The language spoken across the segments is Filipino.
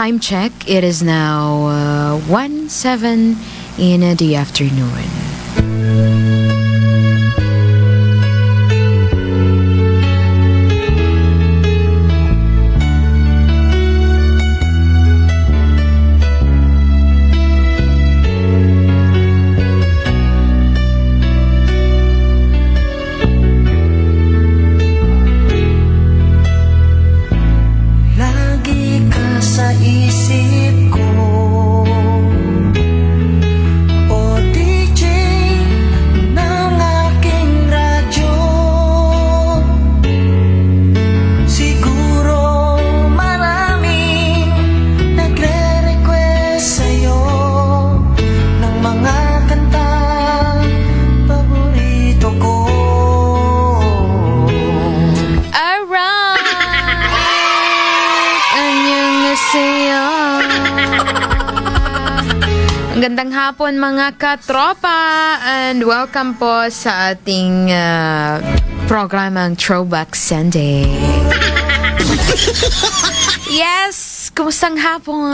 time check, it is now 1:07 in the afternoon. Lagi ka sa isip ko, o DJ ng aking radyo. Siguro maraming nagre-request sa'yo ng mga kantang paborito ko. Annyeonghaseyo. Gandang hapon mga katropa and welcome po sa ating programang Throwback Sunday. Yes, kumustang hapon?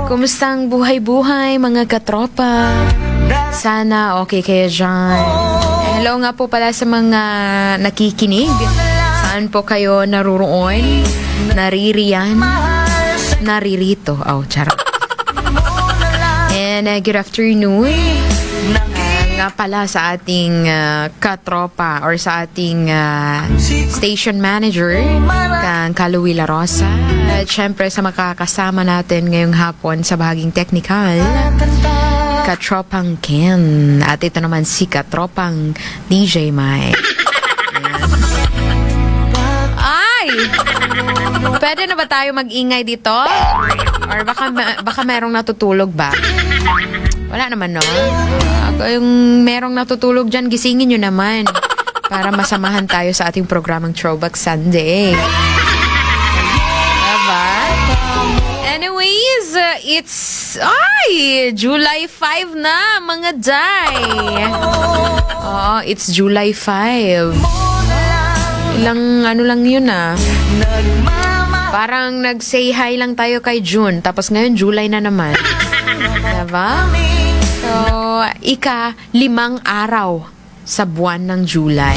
Kumustang buhay-buhay mga katropa? Sana okay kayo dyan. Hello nga po pala sa mga nakikinig. Saan po kayo naruroon? Naririyan? Naririto? Oh, charot. And good afternoon. Nga pala sa ating katropa or sa ating station manager, kang Kaluwi La Rosa. At syempre sa makakasama natin ngayong hapon sa bahaging technical, Katropang Ken. At ito naman si Katropang DJ Mike. Ay! Pwede na ba tayo mag-ingay dito? Or baka merong natutulog ba? Wala naman, no? Yung merong natutulog dyan, gisingin nyo naman. Para masamahan tayo sa ating programang Throwback Sunday. Diba? Anyways, it's July 5 na, mga day. Oh, it's July 5. Ilang ano lang yun Parang nag-say hi lang tayo kay June. Tapos ngayon, July na naman. Diba? So, 5 araw sa buwan ng July.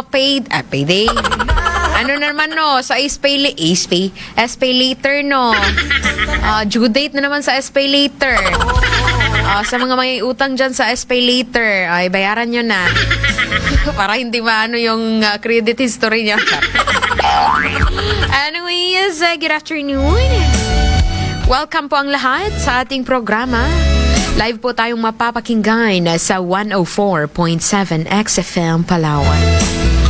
Payday. Ano naman, no? Sa SPay later, no? Due date na naman sa SPay later. Sa mga may utang dyan sa SPay later, ay bayaran nyo na. Para hindi maano yung credit history niya. Anyways, good afternoon. Welcome po ang lahat sa ating programa. Live po tayong mapapakinggan sa 104.7 XFM Palawan.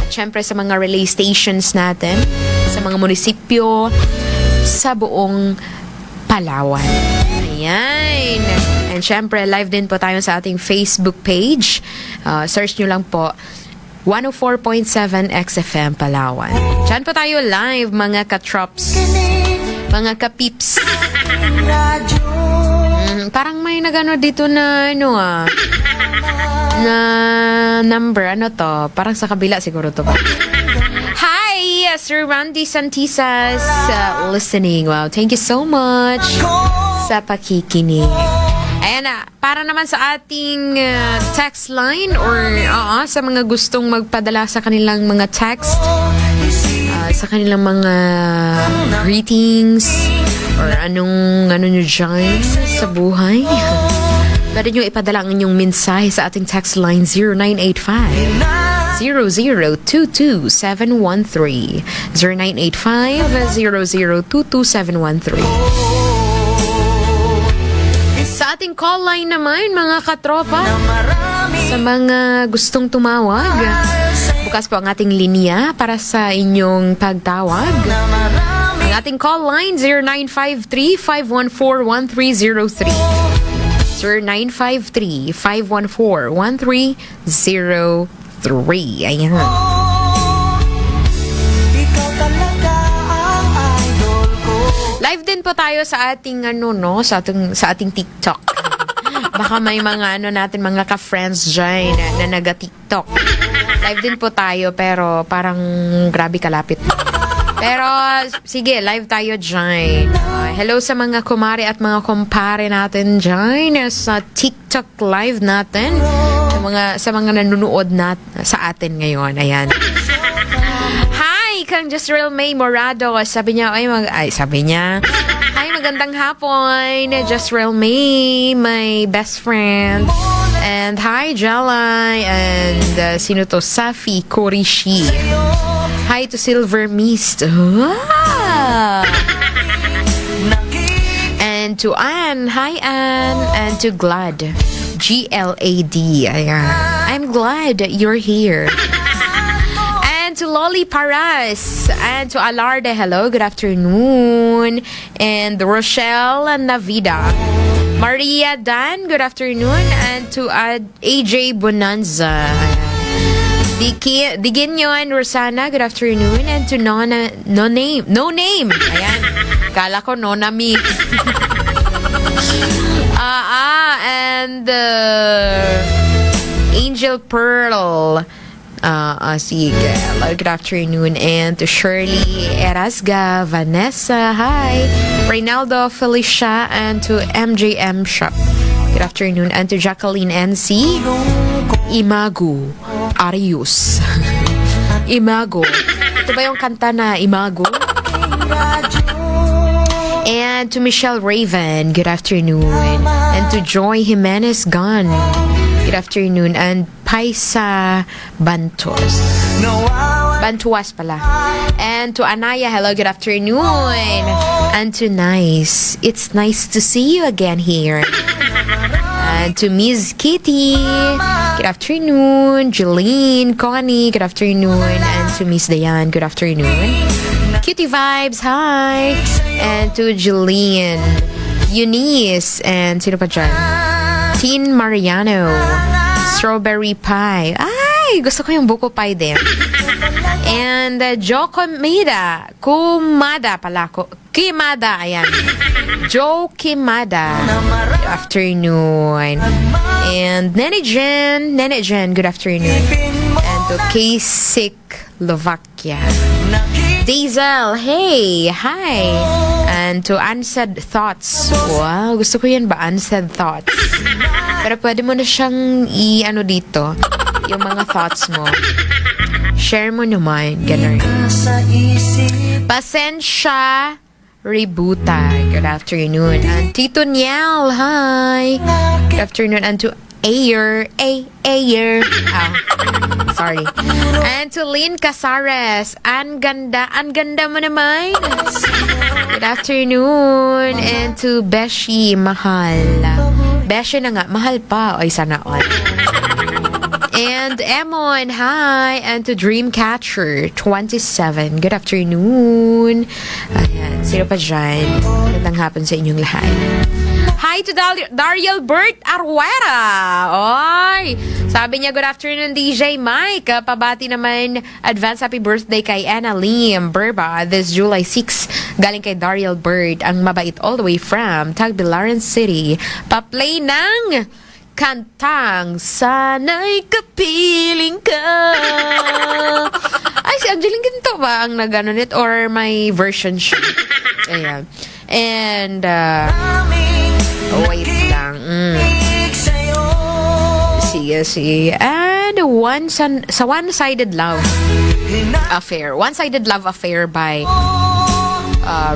At syempre sa mga relay stations natin, sa mga munisipyo, sa buong Palawan. Ayan. And syempre, live din po tayo sa ating Facebook page. Search nyo lang po 104.7 XFM Palawan. Diyan po tayo live, mga katrops, mga kapips. Parang may nagano dito na na number. Ano to? Parang sa kabila siguro to. Hi, Sir Randy Santisas, listening. Wow, thank you so much sa pakikinig. Ayan para naman sa ating text line or sa mga gustong magpadala sa kanilang mga text, sa kanilang mga greetings or anong nyo dyan sa buhay. Pwede nyo ipadala ang inyong mensahe sa ating text line 0985 0022 713 0985 0022 713. Sa ating call line naman, mga katropa, sa mga gustong tumawag, bukas po ang ating linya para sa inyong pagtawag. Ang ating call line 0953-514-1303 0953-514-1303. Ayan. Live din po tayo sa ating sa ating TikTok. Baka may mga natin mga ka-friends dyan na naga-TikTok. Live din po tayo pero parang grabe kalapit. Pero, sige, live tayo dyan. Hello sa mga kumare at mga kumpare natin dyan sa TikTok live natin. Sa mga nanonood sa atin ngayon. Ayan. Hi, Kang Jezreel May Morado. Sabi niya, hi, magandang hapon. Jezreel May, my best friend. And hi, Jalai. And sino to? Safi Korishi. Hi to Silver Mist. Ah. And to Anne. Hi, Anne. And to Glad. Glad. Ayan. I'm glad you're here. And to Lolly Paras. And to Alarda. Hello, good afternoon. And Rochelle Navida. Maria Dan, good afternoon. And to AJ Bonanza. Diginyon Rosana, good afternoon. And to No Name. Ayan. Kala ko Nonami. And Angel Pearl. Sige. Good afternoon. And to Shirley Erasga, Vanessa, hi. Reynaldo Felicia, and to MJM Shop. Good afternoon. And to Jacqueline NC, Imago Arius. Imago. Ito ba yung kanta na Imago? And to Michelle Raven, good afternoon. And to Joy Jimenez Gun, good afternoon. And Paisa Bantuas pala. And to Anaya, hello, good afternoon. And to Nice, it's nice to see you again here. And to Miss Kitty, good afternoon. Jeline, Connie, good afternoon. And to Miss Dayan, good afternoon. Cutie Vibes, hi. And to Jeline, Eunice, and sino pa dyan? Teen Mariano, Strawberry Pie. Ay, gusto ko yung buko pie din. And Joe Kumada pala ko. Kimada, ayan. Joe Kimada, good afternoon. And Nene Jen, good afternoon. And to Kasich Slovakia. Diesel, hey, hi. And to Unsaid Thoughts. Wow, gusto ko yan ba? Unsaid Thoughts. Pero pwede mo na siyang i-ano dito, yung mga thoughts mo. Share mo naman, ganun. Pasensya Rebuta, good afternoon. And Tito Niel, hi. Good afternoon. And to Ayer. Sorry. And to Lynn Casares, ang ganda mo naman. Good afternoon. And to Beshi Mahal. Beshi na nga, mahal pa. Ay, sana all. And Emon, hi. And to Dreamcatcher 27, good afternoon. Ayan, sino pa dyan? Magandang hapon sa inyong lahat. Hi to Dariel Bert Arwera. Oy! Sabi niya, good afternoon, DJ Mike. Pabati naman, advance happy birthday kay Anna Lim Burba this July 6. Galing kay Dariel Bert, ang mabait all the way from Tagbilaran City. Pa-play ng kantang Sana'y Kapiling Ka. Ay, si Angeline Ginto ba ang nag-ano nit? Or may version siya? Ayan. And, wait lang. Sige. And sa One-Sided Love Affair. One-Sided Love Affair by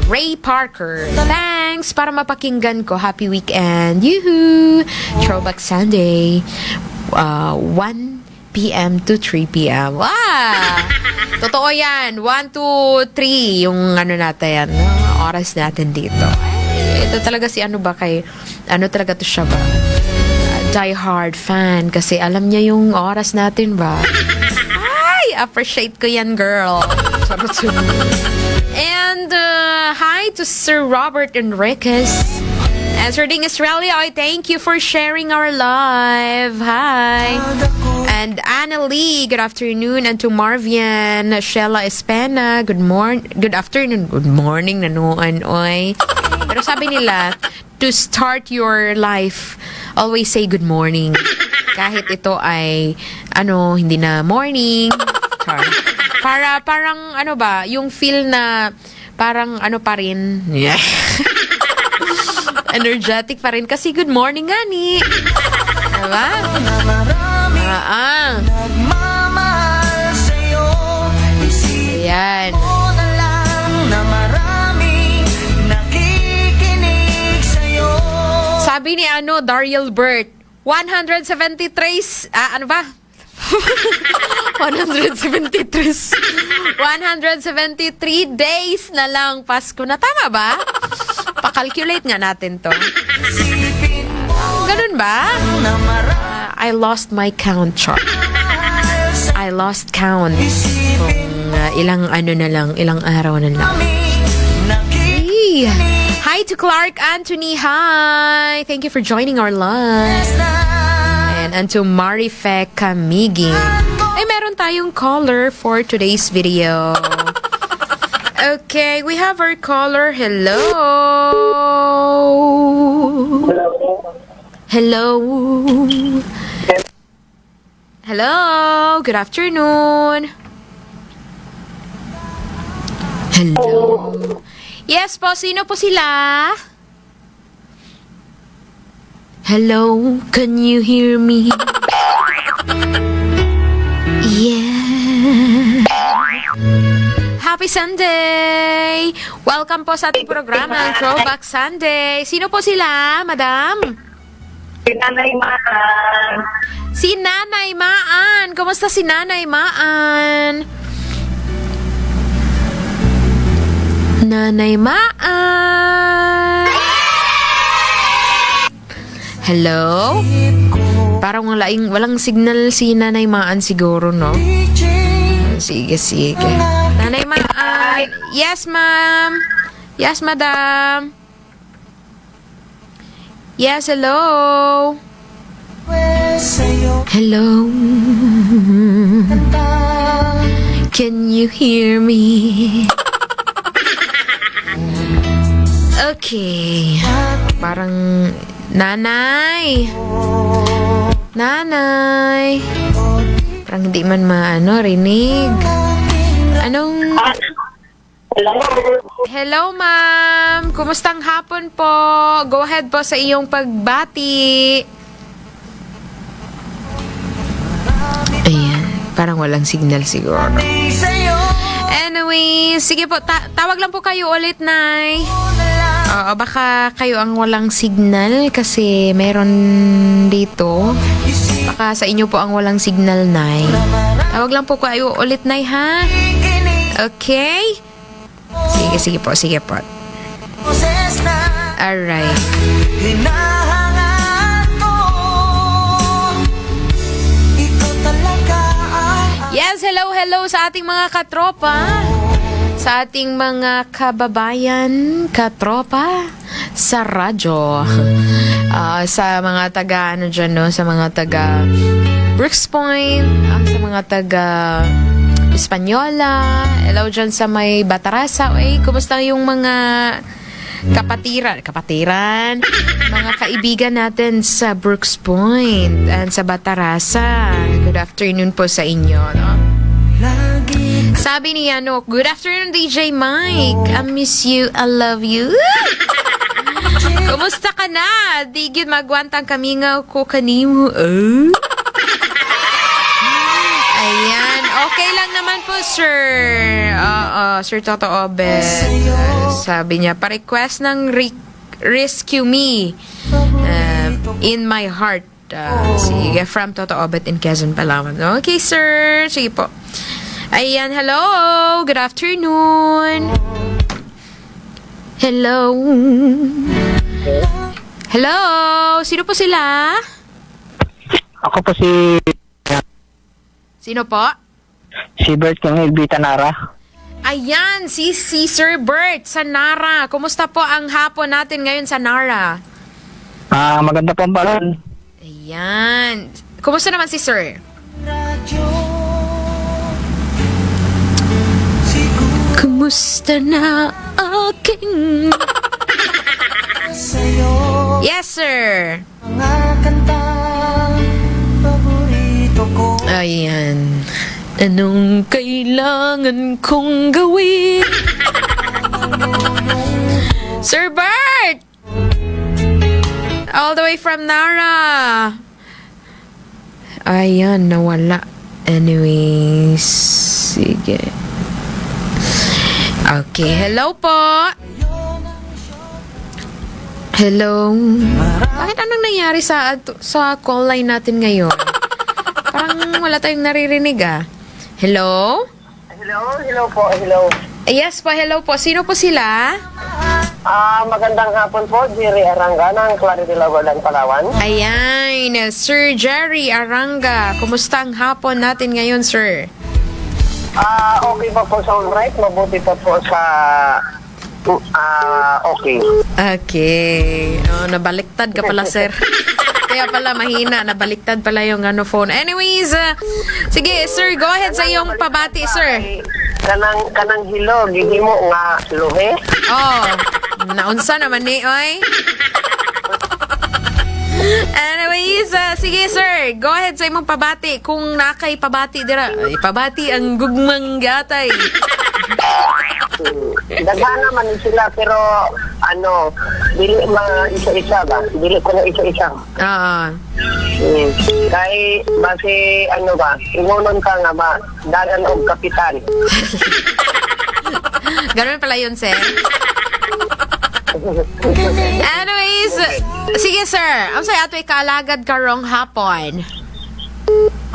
Ray Parker. Thanks para mapakinggan ko. Happy weekend. Yoo-hoo! Throwback Sunday. 1 p.m. to 3 p.m. Wow! Totoo yan. 1, 2, 3 yung ano natin, oras natin dito. Ito talaga si ano talaga to siya ba? Die-hard fan kasi alam niya yung oras natin ba? Ay, appreciate ko yan, girl. And hi to Sir Robert Enriquez. And Sir Ding Australia, I thank you for sharing our live. Hi. And Anna Lee, good afternoon. And to Marvian, Sheila Espena, good afternoon. Good morning, nanoan, oy. Pero sabi nila, to start your life, always say good morning. Kahit ito ay, hindi na morning. Sorry. Parang ano ba, yung feel na parang ano pa rin. Yeah. Energetic pa rin kasi good morning nga ni. Diba? Na marami nagmamahal sa'yo. Isipin Ayan. mo na lang na marami nakikinig sa'yo. Sabi ni Daryl Burt, 173, ano ba? 173 days na lang Pasko na. Tama ba? Pa-calculate nga natin to. Isipin mo Ganun ba? na marami I lost my count, chart. I lost count. Kung ilang araw na lang. nakikinig Hey. Hi to Clark Anthony. Hi. Thank you for joining our live. And to Marife Camigi. Ay, meron tayong caller for today's video. Okay, we have our caller. Hello. Hello. Hello. Good afternoon. Hello. Yes po, sino po sila? Hello, can you hear me? Yeah. Happy Sunday! Welcome po sa ating programa, Throwback Sunday. Sino po sila, madam? Si Nanay Maan. Si Nanay Maan. Kumusta si Nanay Maan? Nanay Maan. Hello? Parang walang signal si Nanay Maan siguro, no? Sige. Nanay Maan. Yes, ma'am. Yes, madam. Yes, hello. Hello. Can you hear me? Okay. Parang Nanay. Parang hindi man rinig. Anong... Hello, ma'am. Kumustang hapon po? Go ahead po sa iyong pagbati. Ayan. Parang walang signal siguro. Anyway, sige po. Tawag lang po kayo ulit, Nay. Oo, baka kayo ang walang signal kasi meron dito. Baka sa inyo po ang walang signal, Nay. Tawag lang po kayo ulit, Nay, ha? Okay? Sige po. Alright. Yes, hello sa ating mga katropa. Sa ating mga kababayan, katropa sa radyo. Sa mga taga sa mga taga Brooks Point, sa mga taga Espanyola, hello dyan sa may Batarasa. Kumusta yung mga kapatiran, mga kaibigan natin sa Brooks Point and sa Batarasa. Good afternoon po sa inyo, no? Sabi ni good afternoon DJ Mike. I miss you, I love you. Kumusta ka na? Digid magwantang kami nga ko kanimo. Ayan, okay lang naman po, sir. Sir Toto Obet. Sabi niya, pa-request ng Rescue Me in my heart. Sige, from Toto Obet in Quezon, Palawan. Okay, sir. Sige po. Ayan, hello. Good afternoon. Hello. Hello. Sino po sila? Ako po si Sino po? Bert ng Elvita Nara. Ayan, si Sir Bert sa Nara. Kumusta po ang hapon natin ngayon sa Nara? Maganda po ang balon. Ayan. Kumusta naman si Sir? Kumusta na aking... Yes, sir. Mga kantang paborito ko. Ayan. Anong kailangan kong gawin? Sir Bert! All the way from Nara. Ayan, nawala. Anyways, sige. Okay, hello po. Hello. Bakit anong nangyari sa call line natin ngayon? Parang wala tayong naririnig ah. Hello? Hello po, hello. Yes po, hello po. Sino po sila? Magandang hapon po, Jerry Aranga ng Clarity Lagolan, Palawan. Ayan, Sir Jerry Aranga. Kumusta ang hapon natin ngayon, sir? Okay pa po sa alright, mabuti pa po sa okay. Okay. Oh, nabaliktad ka pala, sir. Kaya pala mahina, nabaliktad pala yung phone. Anyways, sige, sir, go ahead sa iyong pabati, sir. Kanang hilo, gihimo nga luhe. Oh, naunsa naman ni, oy. Anyways, sige, sir, go ahead sa imong pabati. Kung nakay pabati dira, pabati ang gugmang gatay. Daghan naman sila pero dili isa-isa ba? Dili ko na isa-isa. Kay base ingunon ka nga ba dagan og kapitan. Ganun pala yun, sir. Anyways, sige, sir. Ang say ato ikalagad karong hapon.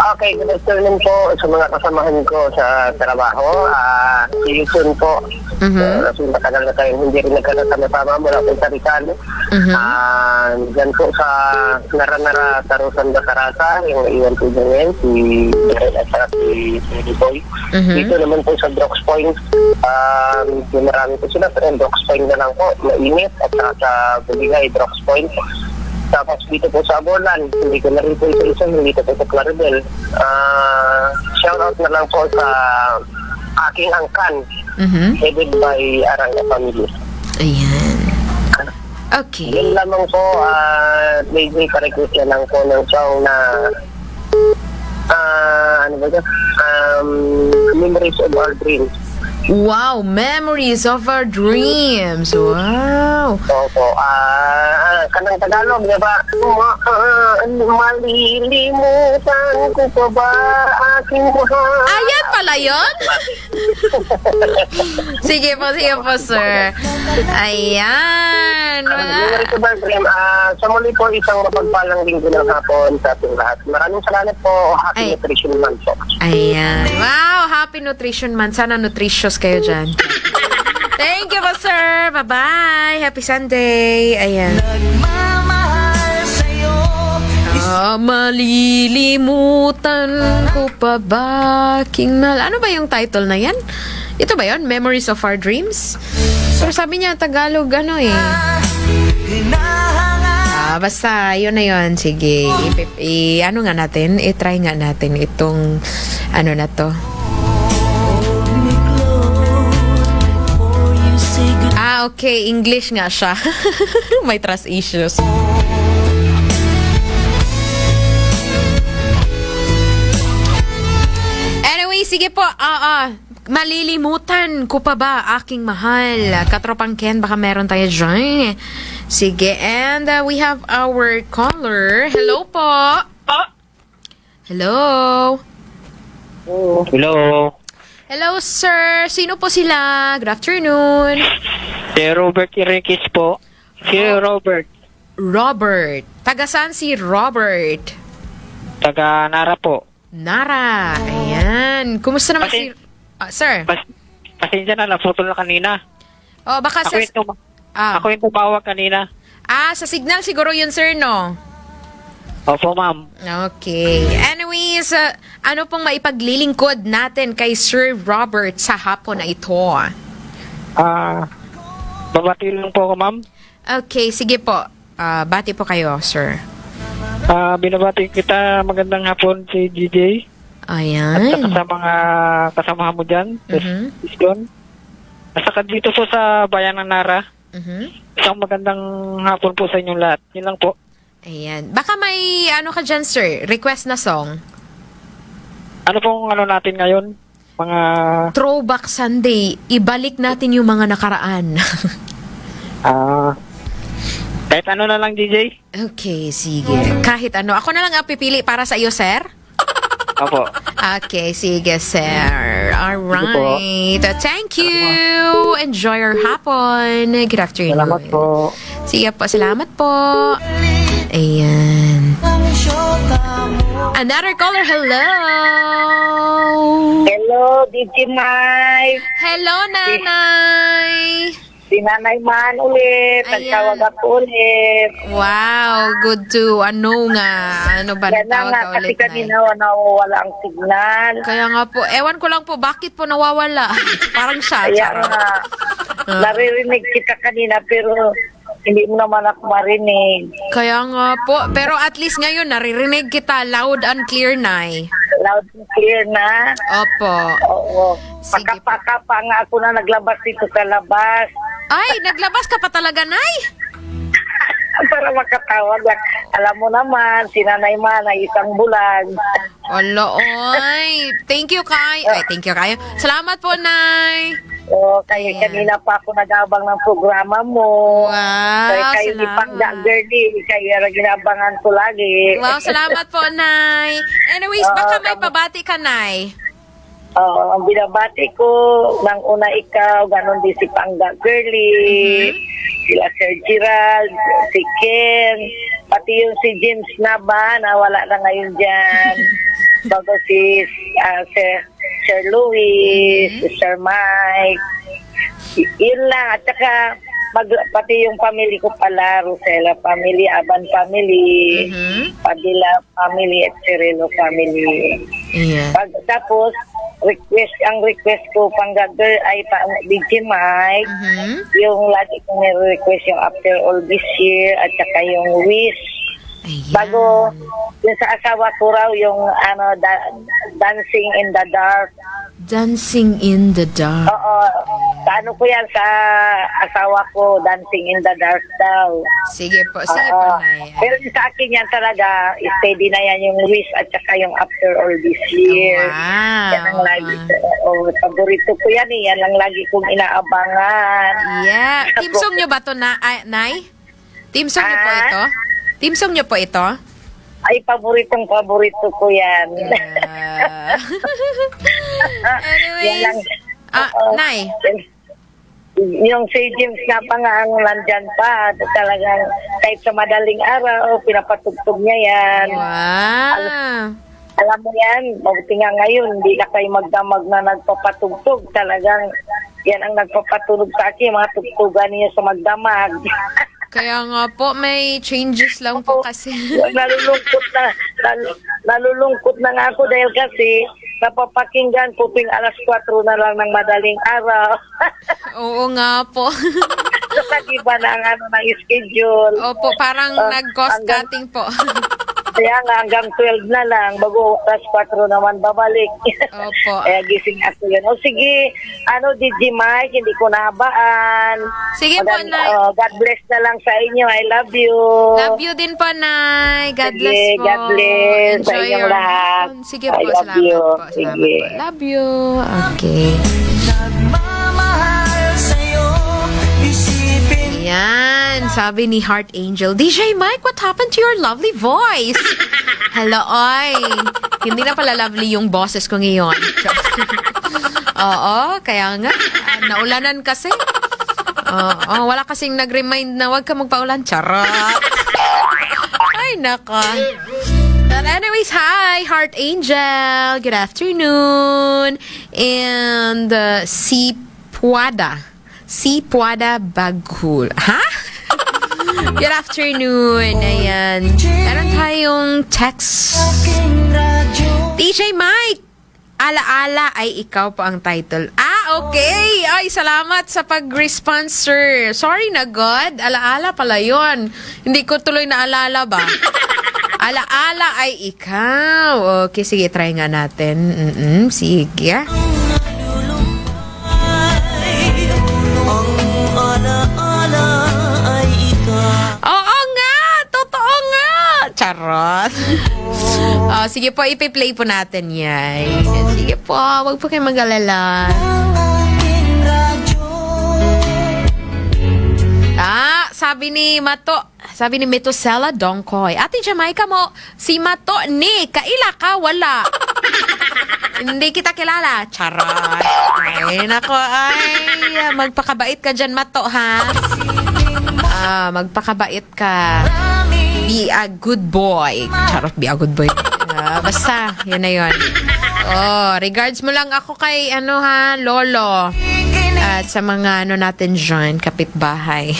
Okay, good afternoon po sa mga kasamahan ko sa trabaho. See you soon po. Kasi matagal na tayo hindi rin nagkasama-sama mula po sa Rizal. Diyan po sa Nara-Nara, Tarusan, Batarasa, yung iwan po dyan si Jared at saka si Boy. Dito naman po sa Brooks Point. Yung marami po sila, pero Brooks Point na lang po, mainit at saka sa Buligay, Brooks Point. Tapos dito po sa Abolan, hindi ko na rin po isa-isa, dito po sa Claribel. Shoutout na lang po sa aking angkan, headed by Aranga Family. Ayan. Okay. Yun lamang po, may pa-request na lang po ng song na, Memories of Our Dreams. Wow, Memories of Our Dreams. Wow. Opo, kanang Tagalog, di ba? Malilimutan ko pa ba aking mahal? Ayan pala yun? Sige po, sir. Ayan. Memories of Our Dreams. Sa muli po, isang mapagpalang linggo ng hapon sa ating lahat. Maraming salamat po. Happy Nutrition Month po. Ayan. Wow, Happy Nutrition Month. Sana nutritious kayo dyan. Thank you po, sir. Bye-bye. Happy Sunday. Ayan. Malilimutan ko pa ba aking mahal. Ano ba yung title na yan? Ito ba yun? Memories of Our Dreams? Pero sabi niya, Tagalog, basta, yun na yun. Sige, ano nga natin? I-try nga natin itong, na to. Okay. English nga siya. May trust issues. Anyway, sige po. Malilimutan ko pa ba aking mahal? Katropang Ken, baka meron tayo dyan. Sige, and we have our caller. Hello po. Hello. Hello. Hello, sir. Sino po sila? Good afternoon. Si Robert Enriquez po. Si Robert. Robert. Taga saan si Robert? Taga Nara po. Nara. Ayan. Kumusta naman si... sir? Pasensya na, naputol na kanina. Baka Ako yung tumawag kanina. sa signal siguro yun, sir, no? Opo, ma'am. Okay. Anyways, ano pong maipaglilingkod natin kay Sir Robert sa hapon na ito? Babati lang po ako, ma'am. Okay, sige po. Bati po kayo, sir. Binabati kita, magandang hapon si DJ. Ayan. At saka sa mga kasamahan mo dyan. Isgon. At saka dito po sa bayan ng Nara. Isang magandang hapon po sa inyong lahat. Yun lang po. Ayan. Baka may ka dyan, sir? Request na song? Ano pong ano natin ngayon? Mga... Throwback Sunday. Ibalik natin yung mga nakaraan. Kahit ano na lang, DJ? Okay, sige. Kahit ano. Ako na lang ang pipili para sa iyo, sir. Opo. Okay, sige, sir. Alright. Thank you. Enjoy your hapon. Good afternoon. Salamat po. Sige po, salamat po. Ayan. Another caller, hello. Hello, DJ Mike. Hello, nanay. Si Nanay Man ulit. Ayan. Nagtawag ako ulit. Wow, good to ano nga. Ano ba Yan na natawag nga, ka kasi ulit, kanina nay? nawawala ang signal. Kaya nga po, ewan ko lang po, bakit po nawawala? Parang siya. Kaya charot. nga, naririnig kita kanina pero hindi mo naman ako marinig. Kaya nga po, pero at least ngayon, naririnig kita loud and clear, nay. Loud and clear na. Opo. Oo. Sige. Paka-paka pa nga ako na naglabas dito sa labas. Ay, naglabas ka pa talaga, nay? Para makatawag lang. Alam mo naman, si Nanay Man ay isang bulag. Wala, oy. Thank you, Kay. Ay, thank you, Kay. Salamat po, nay. O, kaya Ayan. kanina pa ako nag-abang ng programa mo. Wow, Kaya kayo ni Pangga salamat. Girlie, kaya ginabangan ko lagi. Wow, salamat po, nay. Anyways, baka may pabati ka, nay. Ang binabati ko, nang una ikaw, ganon din si Pangga Girlie, sila Sir Gerald, si Ken, pati yung si James Naba, na wala na ngayon dyan. Bago si Sir Louis, si Sir Mike. Yun lang. At saka, pati yung family ko pala, Rosella family, Aban family, Padilla family, at Cirilo family. Ayan. Tapos, ang request ko, Panggagal, ay DJ Mike, yung lagi kong request yung After All This Year, at saka yung Wish. Ayan. Bago, yung sa asawa ko raw, yung Dancing in the Dark. Dancing in the dark. Oo, sa ano ko yan, sa asawa ko, Dancing in the Dark daw. Sige po, nay. Pero yung sa akin yan talaga, steady na yan yung Wish at saka yung After All This Year. Wow. Yan ang lagi. Paborito ko yan eh. Yan ang lagi kong inaabangan. Yeah. Team song nyo ba to, nay? Team song nyo po ito? Team song nyo po ito? Ay, paborito ko yan. Yeah. Anyways. Yan lang. Nay. Yung si James nga pa nga ang nandyan pa. Talagang kahit sa madaling araw, pinapatugtog niya yan. Wow. Alam mo yan, mabuti nga ngayon, hindi na kayo magdamag na nagpapatugtog. Talagang yan ang nagpapatulog sa akin, mga tugtugan niya sa magdamag. Kaya nga po, may changes lang po kasi. Nalulungkot na nga ako dahil kasi napapakinggan ko tuwing alas 4 na lang ng madaling araw. Oo nga po. So, iba na ang ng schedule. Opo, parang nag-cost cutting po. Kaya nga hanggang 12 na lang, bago tas 4 naman babalik. Opo. Kaya gising ako yun. O sige, DJ Mike, hindi ko nahabaan. Sige po, Nay. God bless na lang sa inyo. I love you. Love you din po, Nay. God Sige, bless po. God bless sa Enjoy inyong your lahat. hapon. Sige I po, love salamat you. po. Salamat Sige. po. Love you. Okay. Nagmamahal sa'yo, isipin Yan, sabi ni Heart Angel, DJ Mike, what happened to your lovely voice? Hello, oy. Hindi na pala lovely yung boses ko ngayon. Oo, kaya nga. Naulanan kasi. Oo, wala kasing nag-remind na wag ka magpaulan. Charot. Ay, naka. But anyways, hi, Heart Angel. Good afternoon. And si Puada Baghul. Ha? Good afternoon. Ayan. Meron tayong text. DJ Mike, Alaala ay ikaw po ang title. Okay. Ay, salamat sa pag-response, sir. Sorry na, God. Alaala pala yun. Hindi ko tuloy naalala ba? Alaala ay ikaw. Okay, sige, try nga natin. Sige. Oo nga! Totoo nga! Charot. Sige po, ipi-play po natin yan. Sige po, wag po kayo mag-alala. Sabi ni Metosela Dongkoy, Ate Jamaica mo, si Mato ni, kaila ka, wala. Hindi kita kilala. Charot. Ay, nako, magpakabait ka dyan, Mato, ha? Magpakabait ka. Be a good boy. Charot, be a good boy. Basta, yun na yun. Regards mo lang ako kay, Lolo. At sa mga, natin dyan, kapitbahay.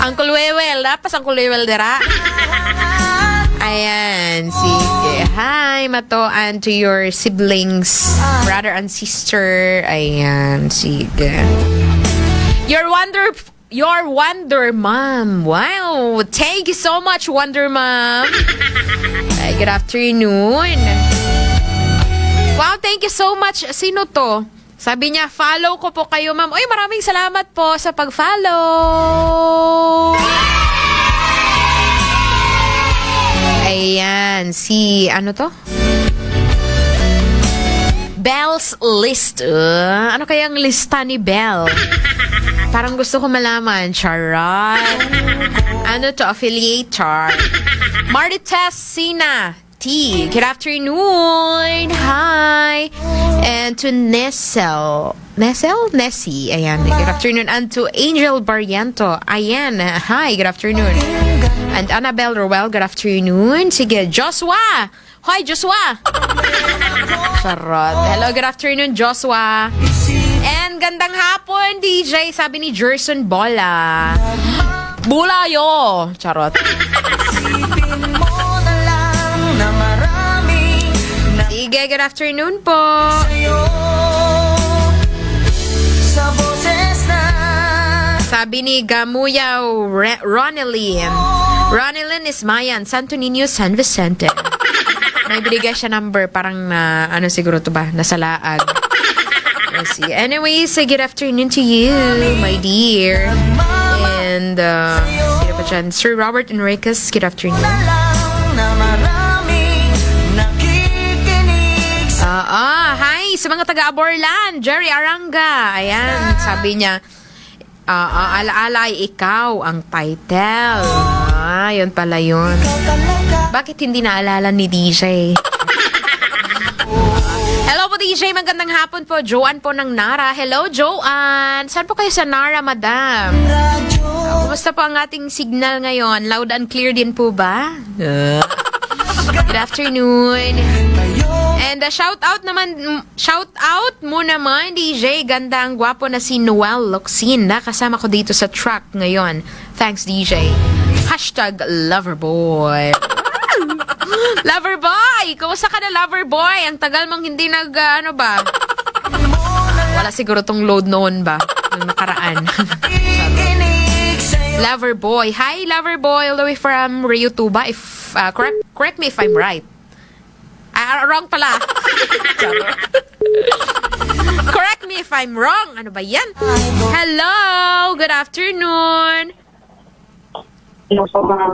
Uncle Wewel, lapas Uncle Wewel dira. Ayan, sige. Hi, Mato, and to your siblings, brother and sister. Ayan, sige. Your Wonder Mom. Wow, thank you so much, Wonder Mom. Good afternoon. Wow, thank you so much. Sino to? Sabi niya, follow ko po kayo, ma'am. Uy, maraming salamat po sa pag-follow. Ayan, ano to? Bell's List. Ano kayang lista ni Bell? Parang gusto ko malaman. Charot. Ano to? Affiliator. Marites Sina T. Good afternoon. Hi. And to Nessie. Ayan. Good afternoon. And to Angel Barriento. Ayan. Hi. Good afternoon. And Annabelle Roel. Good afternoon. Sige. Joshua. Hi, Joshua. Charot. Hello. Good afternoon, Joshua. And gandang hapon, DJ. Sabi ni Jerson Bola. Bulayo. Charot. Sige, good afternoon po. Sabi ni Gamuyaw Ronelyn. Ronelyn Ismayan, Santo Niño, San Vicente. May binigay siya number, parang na, siguro to ba? Nasa laag. Let's see. Anyways, good afternoon to you, my dear. And, sino pa dyan? Sir Robert Enriquez, good afternoon. Hi, sa mga taga-Aborlan, Jerry Aranga. Ayan, sabi niya, alaala ay ikaw ang title. Yun pala yun. Bakit hindi naalala ni DJ? Hello po, DJ. Magandang hapon po. Joanne po ng Nara. Hello, Joanne. Saan po kayo sa Nara, madam? Kumusta po ang ating signal ngayon? Loud and clear din po ba? Good afternoon. And shout out mo naman, DJ. Ganda ang gwapo na si Noel Locsin na kasama ko dito sa truck ngayon. Thanks, DJ. Hashtag Loverboy. Loverboy! Kumusta ka na, Loverboy? Ang tagal mong hindi ba? Wala siguro tong load noon ba? Nung nakaraan. Loverboy. Hi, Loverboy. All the way from Rio Tuba. If, correct me if I'm right. Wrong pala. Correct me if I'm wrong. Ano ba yan? Hello! Good afternoon. Hello po, mga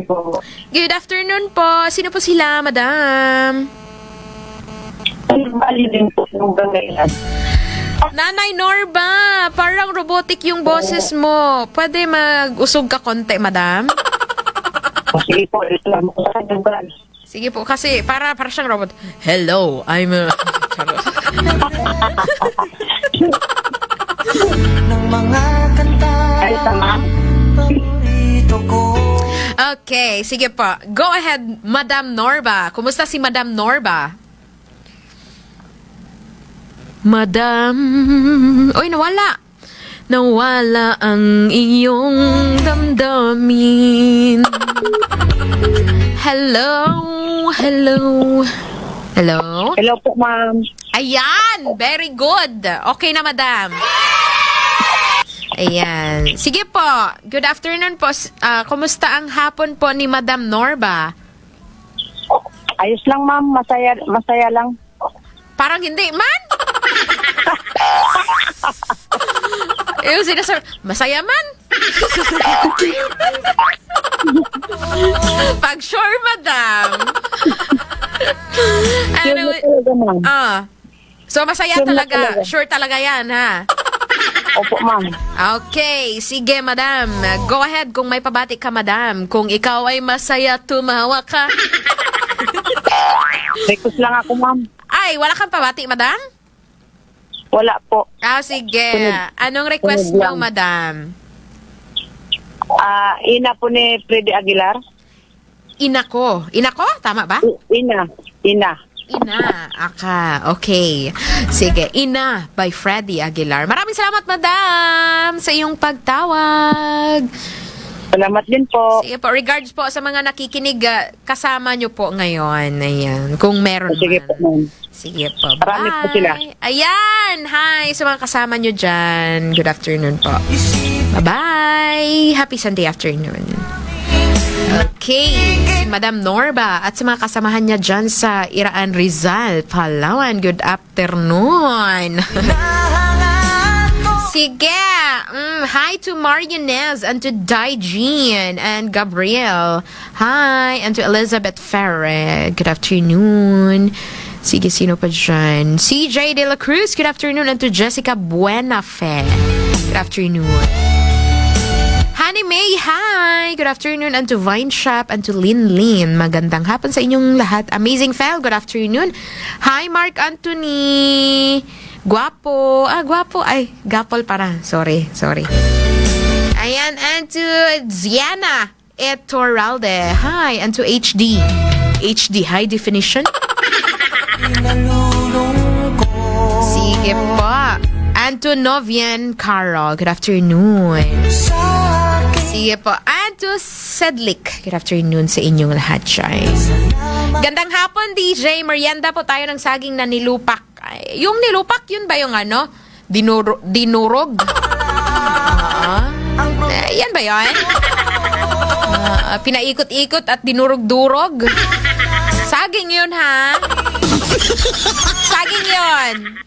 po. Good afternoon po. Sino po sila, madam? Bali din po yung gangailan. Nanay Norba, parang robotic yung boses mo. Pwede mag-usog ka konti, madam? Sige po, ito lang po sa kanyang. Sige po, kasi para siyang robot. Hello, I'm a... ng mga kanta Ay, tama. paborito ko. Okay, sige po. Go ahead, Madam Norba. Kumusta si Madam Norba? Madam... Oy, nawala. Nawala ang iyong damdamin. Hello? Hello? Hello? Hello po, ma'am. Ayan! Very good. Okay na, madam. Ayan. Sige po. Good afternoon po. Kumusta ang hapon po ni Madam Norba? Ayos lang, ma'am. Masaya lang. Parang hindi man. Yung sinasabi, masaya man. Pag sure, madam. Yun na talaga, ma'am. So, masaya Sure na talaga. talaga. Sure talaga yan, ha? Opo, ma'am. Okay, sige, madam. Go ahead kung may pabati ka, madam. Kung ikaw ay masaya, tumawa ka. Request lang ako, ma'am. Ay, wala kang pabati, madam? Wala po. Sige. Sunod. Anong request Sunod mo, lang. madam? Ina po ni Freddy Aguilar. Ina ko. Ina ko? Tama ba? Ina. Ina. Aka. Okay. Sige. Ina by Freddy Aguilar. Maraming salamat, madam, sa iyong pagtawag. Salamat din po. Sige po. Regards po sa mga nakikinig. Kasama nyo po ngayon. Ayan. Kung meron Sige man. po, ma'am. Sige po. Marami Bye. po sila. Ayan. Hi sa mga kasama nyo dyan. Good afternoon po. Bye-bye. Happy Sunday afternoon. Okay. Si Madam Norba at sa mga kasamahan niya dyan sa Iraan Rizal, Palawan. Good afternoon. Sige. Hi to Marionez and to Daijin and Gabriel. Hi. And to Elizabeth Ferre. Good afternoon. Sige, sino pa dyan? CJ De La Cruz. Good afternoon. And to Jessica Buenafe. Good afternoon. Honey May, hi! Good afternoon. And to Vine Shop and to Lin Lin. Magandang hapon sa inyong lahat. Amazing Fel, good afternoon. Hi, Mark Anthony. Guapo. Guapo. Ay, gapol para. Sorry. Ayan, and to Ziana Etoralde. Hi, and to HD. HD, high definition. Sige po. And to Novian Carol. Good afternoon. Sige po. And to Sedlik. Good afternoon sa inyong lahat, guys. Gandang hapon, DJ. Merienda po tayo ng saging na nilupak. Ay, yung nilupak, yun ba yung ano? Dinurog? Yan ba yun? Pinaikot-ikot at dinurog-durog? Saging yun, ha? Saging yun.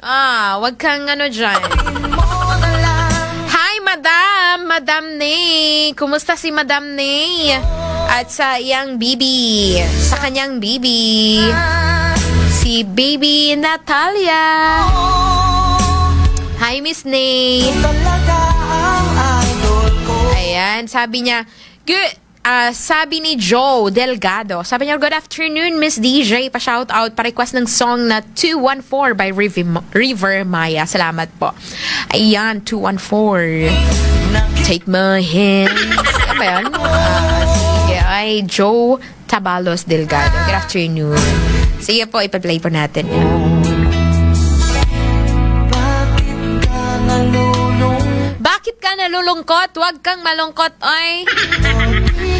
Wag kang ano dyan. Hi, Madam. Madam Nay. Kumusta si Madam Nay? At sa iyang bibi. Sa kanyang bibi. Si Baby Natalia. Hi, Miss Nay. Ayan, sabi niya, good. Sabi ni Joe Delgado, sabi niya, good afternoon, Miss DJ. Pa-shout out, pa-request ng song na 214 by River Maya. Salamat po. Ayan, 214. Take my hand. Ano ba yan? Sige, ay Joe Tabalos Delgado. Good afternoon. Sige po, ipa-play po natin. Bakit ka nalulungkot? Huwag kang malungkot, oy.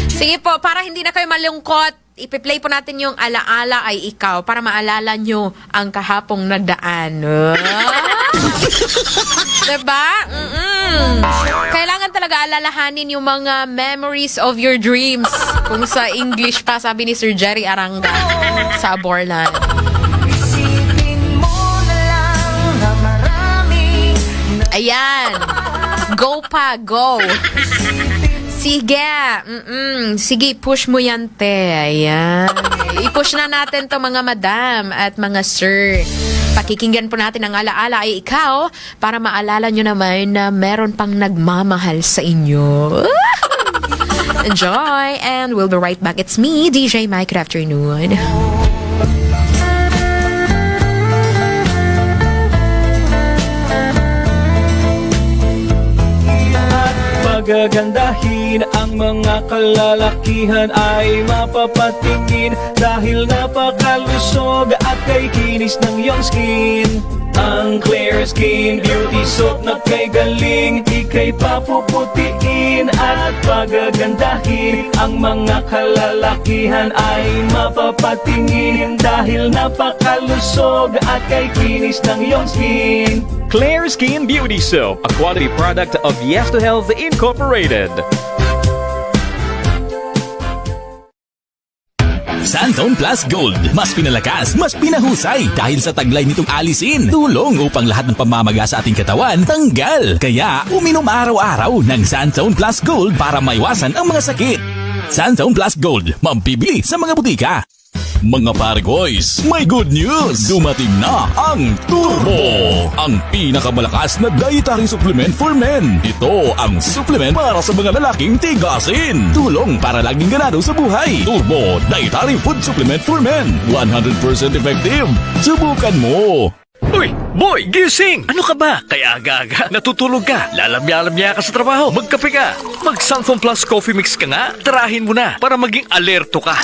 Sige po, para hindi na kayo malungkot, ipi-play po natin yung Alaala Ay Ikaw para maalala nyo ang kahapong nagdaan. Diba? Kailangan talaga alalahanin yung mga memories of your dreams. Kung sa English pa, sabi ni Sir Jerry Aranga sa Borland. Ayan. Go pa, go. Sige. Sige, push mo yan, te. Ayan. I-push na natin to mga madam at mga sir. Pakikinggan po natin ang Alaala Ay Ikaw para maalala nyo naman na meron pang nagmamahal sa inyo. Enjoy, and we'll be right back. It's me, DJ Mike. Good afternoon. Pagagandahin ang mga kalalakihan ay mapapatingin dahil napakalusog at kay kinis ng iyong skin. Ang Clear Skin Beauty Soap na kay galing, ika'y papuputiin at pagagandahin. Ang mga kalalakihan ay mapapatingin dahil napakalusog at kay kinis ng iyong skin. Clear Skin Beauty Soap, a quality product of Yes to Health Incorporated. Santon Plus Gold. Mas pinalakas, mas pinahusay dahil sa taglay nitong alisin. Tulong upang lahat ng pamamaga sa ating katawan tanggal. Kaya uminom araw-araw ng Santon Plus Gold para maiwasan ang mga sakit. Santon Plus Gold, mambibili sa mga butika. Mga pare boys, may good news! Dumating na ang Turbo! Ang pinakamalakas na dietary supplement for men. Ito ang supplement para sa mga lalaking tigasin. Tulong para laging ganado sa buhay. Turbo Dietary Food Supplement for Men. 100% effective. Subukan mo! Uy, boy, gising! Ano ka ba? Kaya aga-aga, natutulog ka, lalamya-lamya ka sa trabaho, magkape ka. Mag Santon Plus Coffee Mix ka nga, tarahin mo na para maging alerto ka.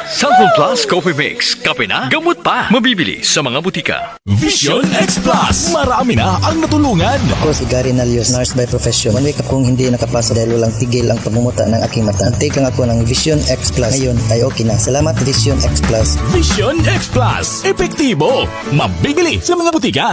Santon Plus Coffee Mix, kape na, gamot pa. Mabibili sa mga butika. Vision X Plus! Marami na ang natulungan. Ako si Gary Nalios, nurse by profession. One week akong hindi nakapasa dahil walang tigil ang pagmumuta ng aking mata. Take lang ako ng Vision X Plus. Ngayon ay okay na. Salamat Vision X Plus. Vision X Plus. Epektibo. Mabibili sa mga butika.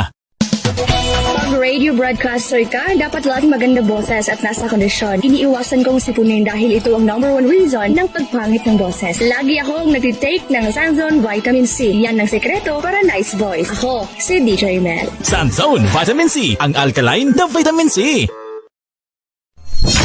Pag radio broadcaster ka, dapat laging maganda boses at nasa kondisyon. Iniiwasan kong sipunin dahil ito ang #1 reason ng pagpangit ng boses. Lagi akong nagtitake ng Sanzone Vitamin C. Yan ang sekreto para nice voice. Ako, si DJ Mel. Sanzone Vitamin C. Ang alkaline na vitamin C.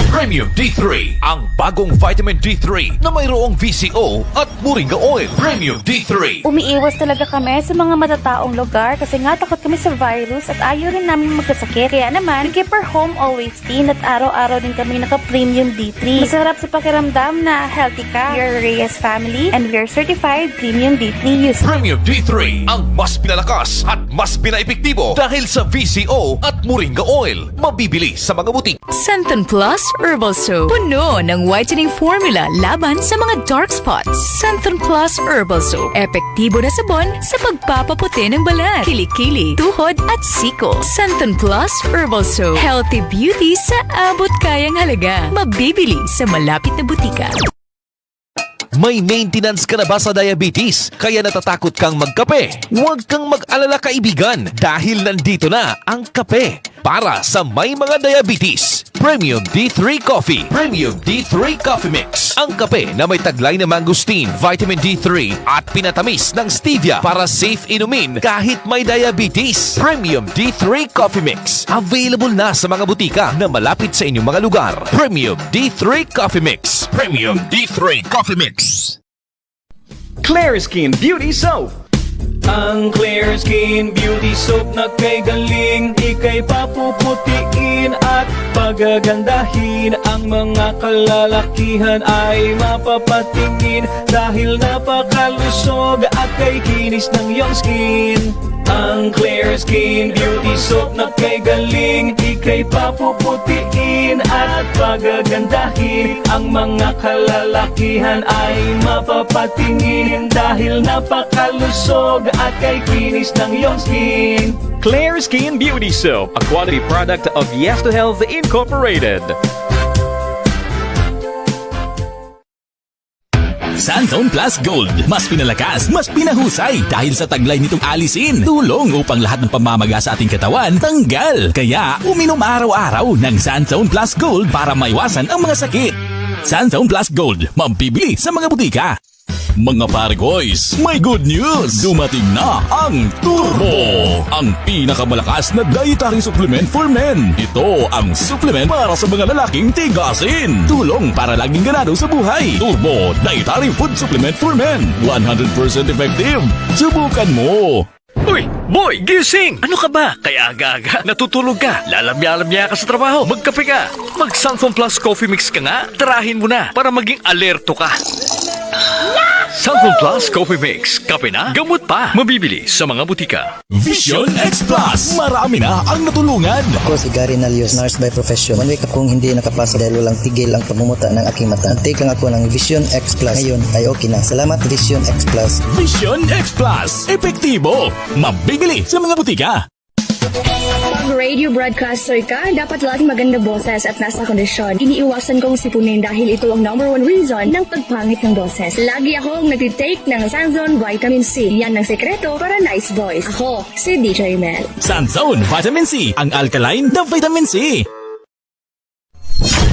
Premium D3, ang bagong vitamin D3 na mayroong VCO at Moringa Oil. Premium D3. Umiiwas talaga kami sa mga matataong lugar kasi nga takot kami sa virus at ayaw rin namin magkasakit. Kaya naman, keep our home always clean at araw-araw din kami naka-Premium D3. Masarap sa pakiramdam na healthy ka. We are Reyes family and we are certified Premium D3 users. Premium D3, ang mas pinalakas at mas pinaepektibo dahil sa VCO at Moringa Oil. Mabibili sa mga butik. Santon Plus Herbal Soap. Puno ng whitening formula laban sa mga dark spots. Santon Plus Herbal Soap. Epektibo na sabon sa pagpapaputi ng balat, kilikili, tuhod at siko. Santon Plus Herbal Soap. Healthy beauty sa abot kayang halaga. Mabibili sa malapit na butika. May maintenance ka na ba sa diabetes? Kaya natatakot kang magkape? Huwag kang mag-alala kaibigan dahil nandito na ang kape para sa may mga diabetes. Premium D3 Coffee. Premium D3 Coffee Mix. Ang kape na may taglay na mangosteen, vitamin D3 at pinatamis ng stevia para safe inumin kahit may diabetes. Premium D3 Coffee Mix. Available na sa mga butika na malapit sa inyong mga lugar. Premium D3 Coffee Mix. Premium D3 Coffee Mix. Clear Skin Beauty Soap. Ang Clear Skin Beauty Soap na kay galing, ika'y papuputiin at pagagandahin. Ang mga kalalakihan ay mapapatingin dahil napakalusog at kay kinis ng iyong skin. Ang Clear Skin Beauty Soap na kay galing, ika'y papuputiin at pagagandahin. Ang mga kalalakihan ay mapapatingin dahil napakalusog at kay kinis ng iyong skin. Clear Skin Beauty Soap, a quality product of Yes to Health Incorporated. Santon Plus Gold. Mas pinalakas, mas pinahusay dahil sa taglay nitong alisin. Tulong upang lahat ng pamamaga sa ating katawan tanggal. Kaya uminom araw-araw ng Santon Plus Gold para maiwasan ang mga sakit. Santon Plus Gold, mambibili sa mga butika. Mga pare boys, may good news! Dumating na ang Turbo! Ang pinakamalakas na dietary supplement for men. Ito ang supplement para sa mga lalaking tigasin. Tulong para laging ganado sa buhay. Turbo Dietary Food Supplement for Men. 100% effective. Subukan mo! Uy, boy, gising! Ano ka ba? Kaya aga-aga, natutulog ka, lalamya-lamya ka sa trabaho, magkape ka. Mag Santon Plus Coffee Mix ka nga, tarahin mo na para maging alerto ka. Santon Plus Coffee Mix, kape na, gamot pa. Mabibili sa mga butika. Vision X Plus! Marami na ang natulungan. Ako si Gary Nalios, nurse by profession. One week akong hindi nakapasa dahil walang tigil ang pagmumuta ng aking mata. Take lang ako ng Vision X Plus. Ngayon ay okay na. Salamat Vision X Plus. Vision X Plus. Epektibo. Mabibili sa mga butika. Pag radio broadcaster ka, dapat laging maganda boses at nasa kondisyon. Iniiwasan kong sipunin dahil ito ang #1 reason ng pagpangit ng boses. Lagi akong nagtitake ng Sanzone Vitamin C. Yan ang sekreto para nice voice. Ako, si DJ Mel. Sanzone Vitamin C. Ang alkaline na vitamin C.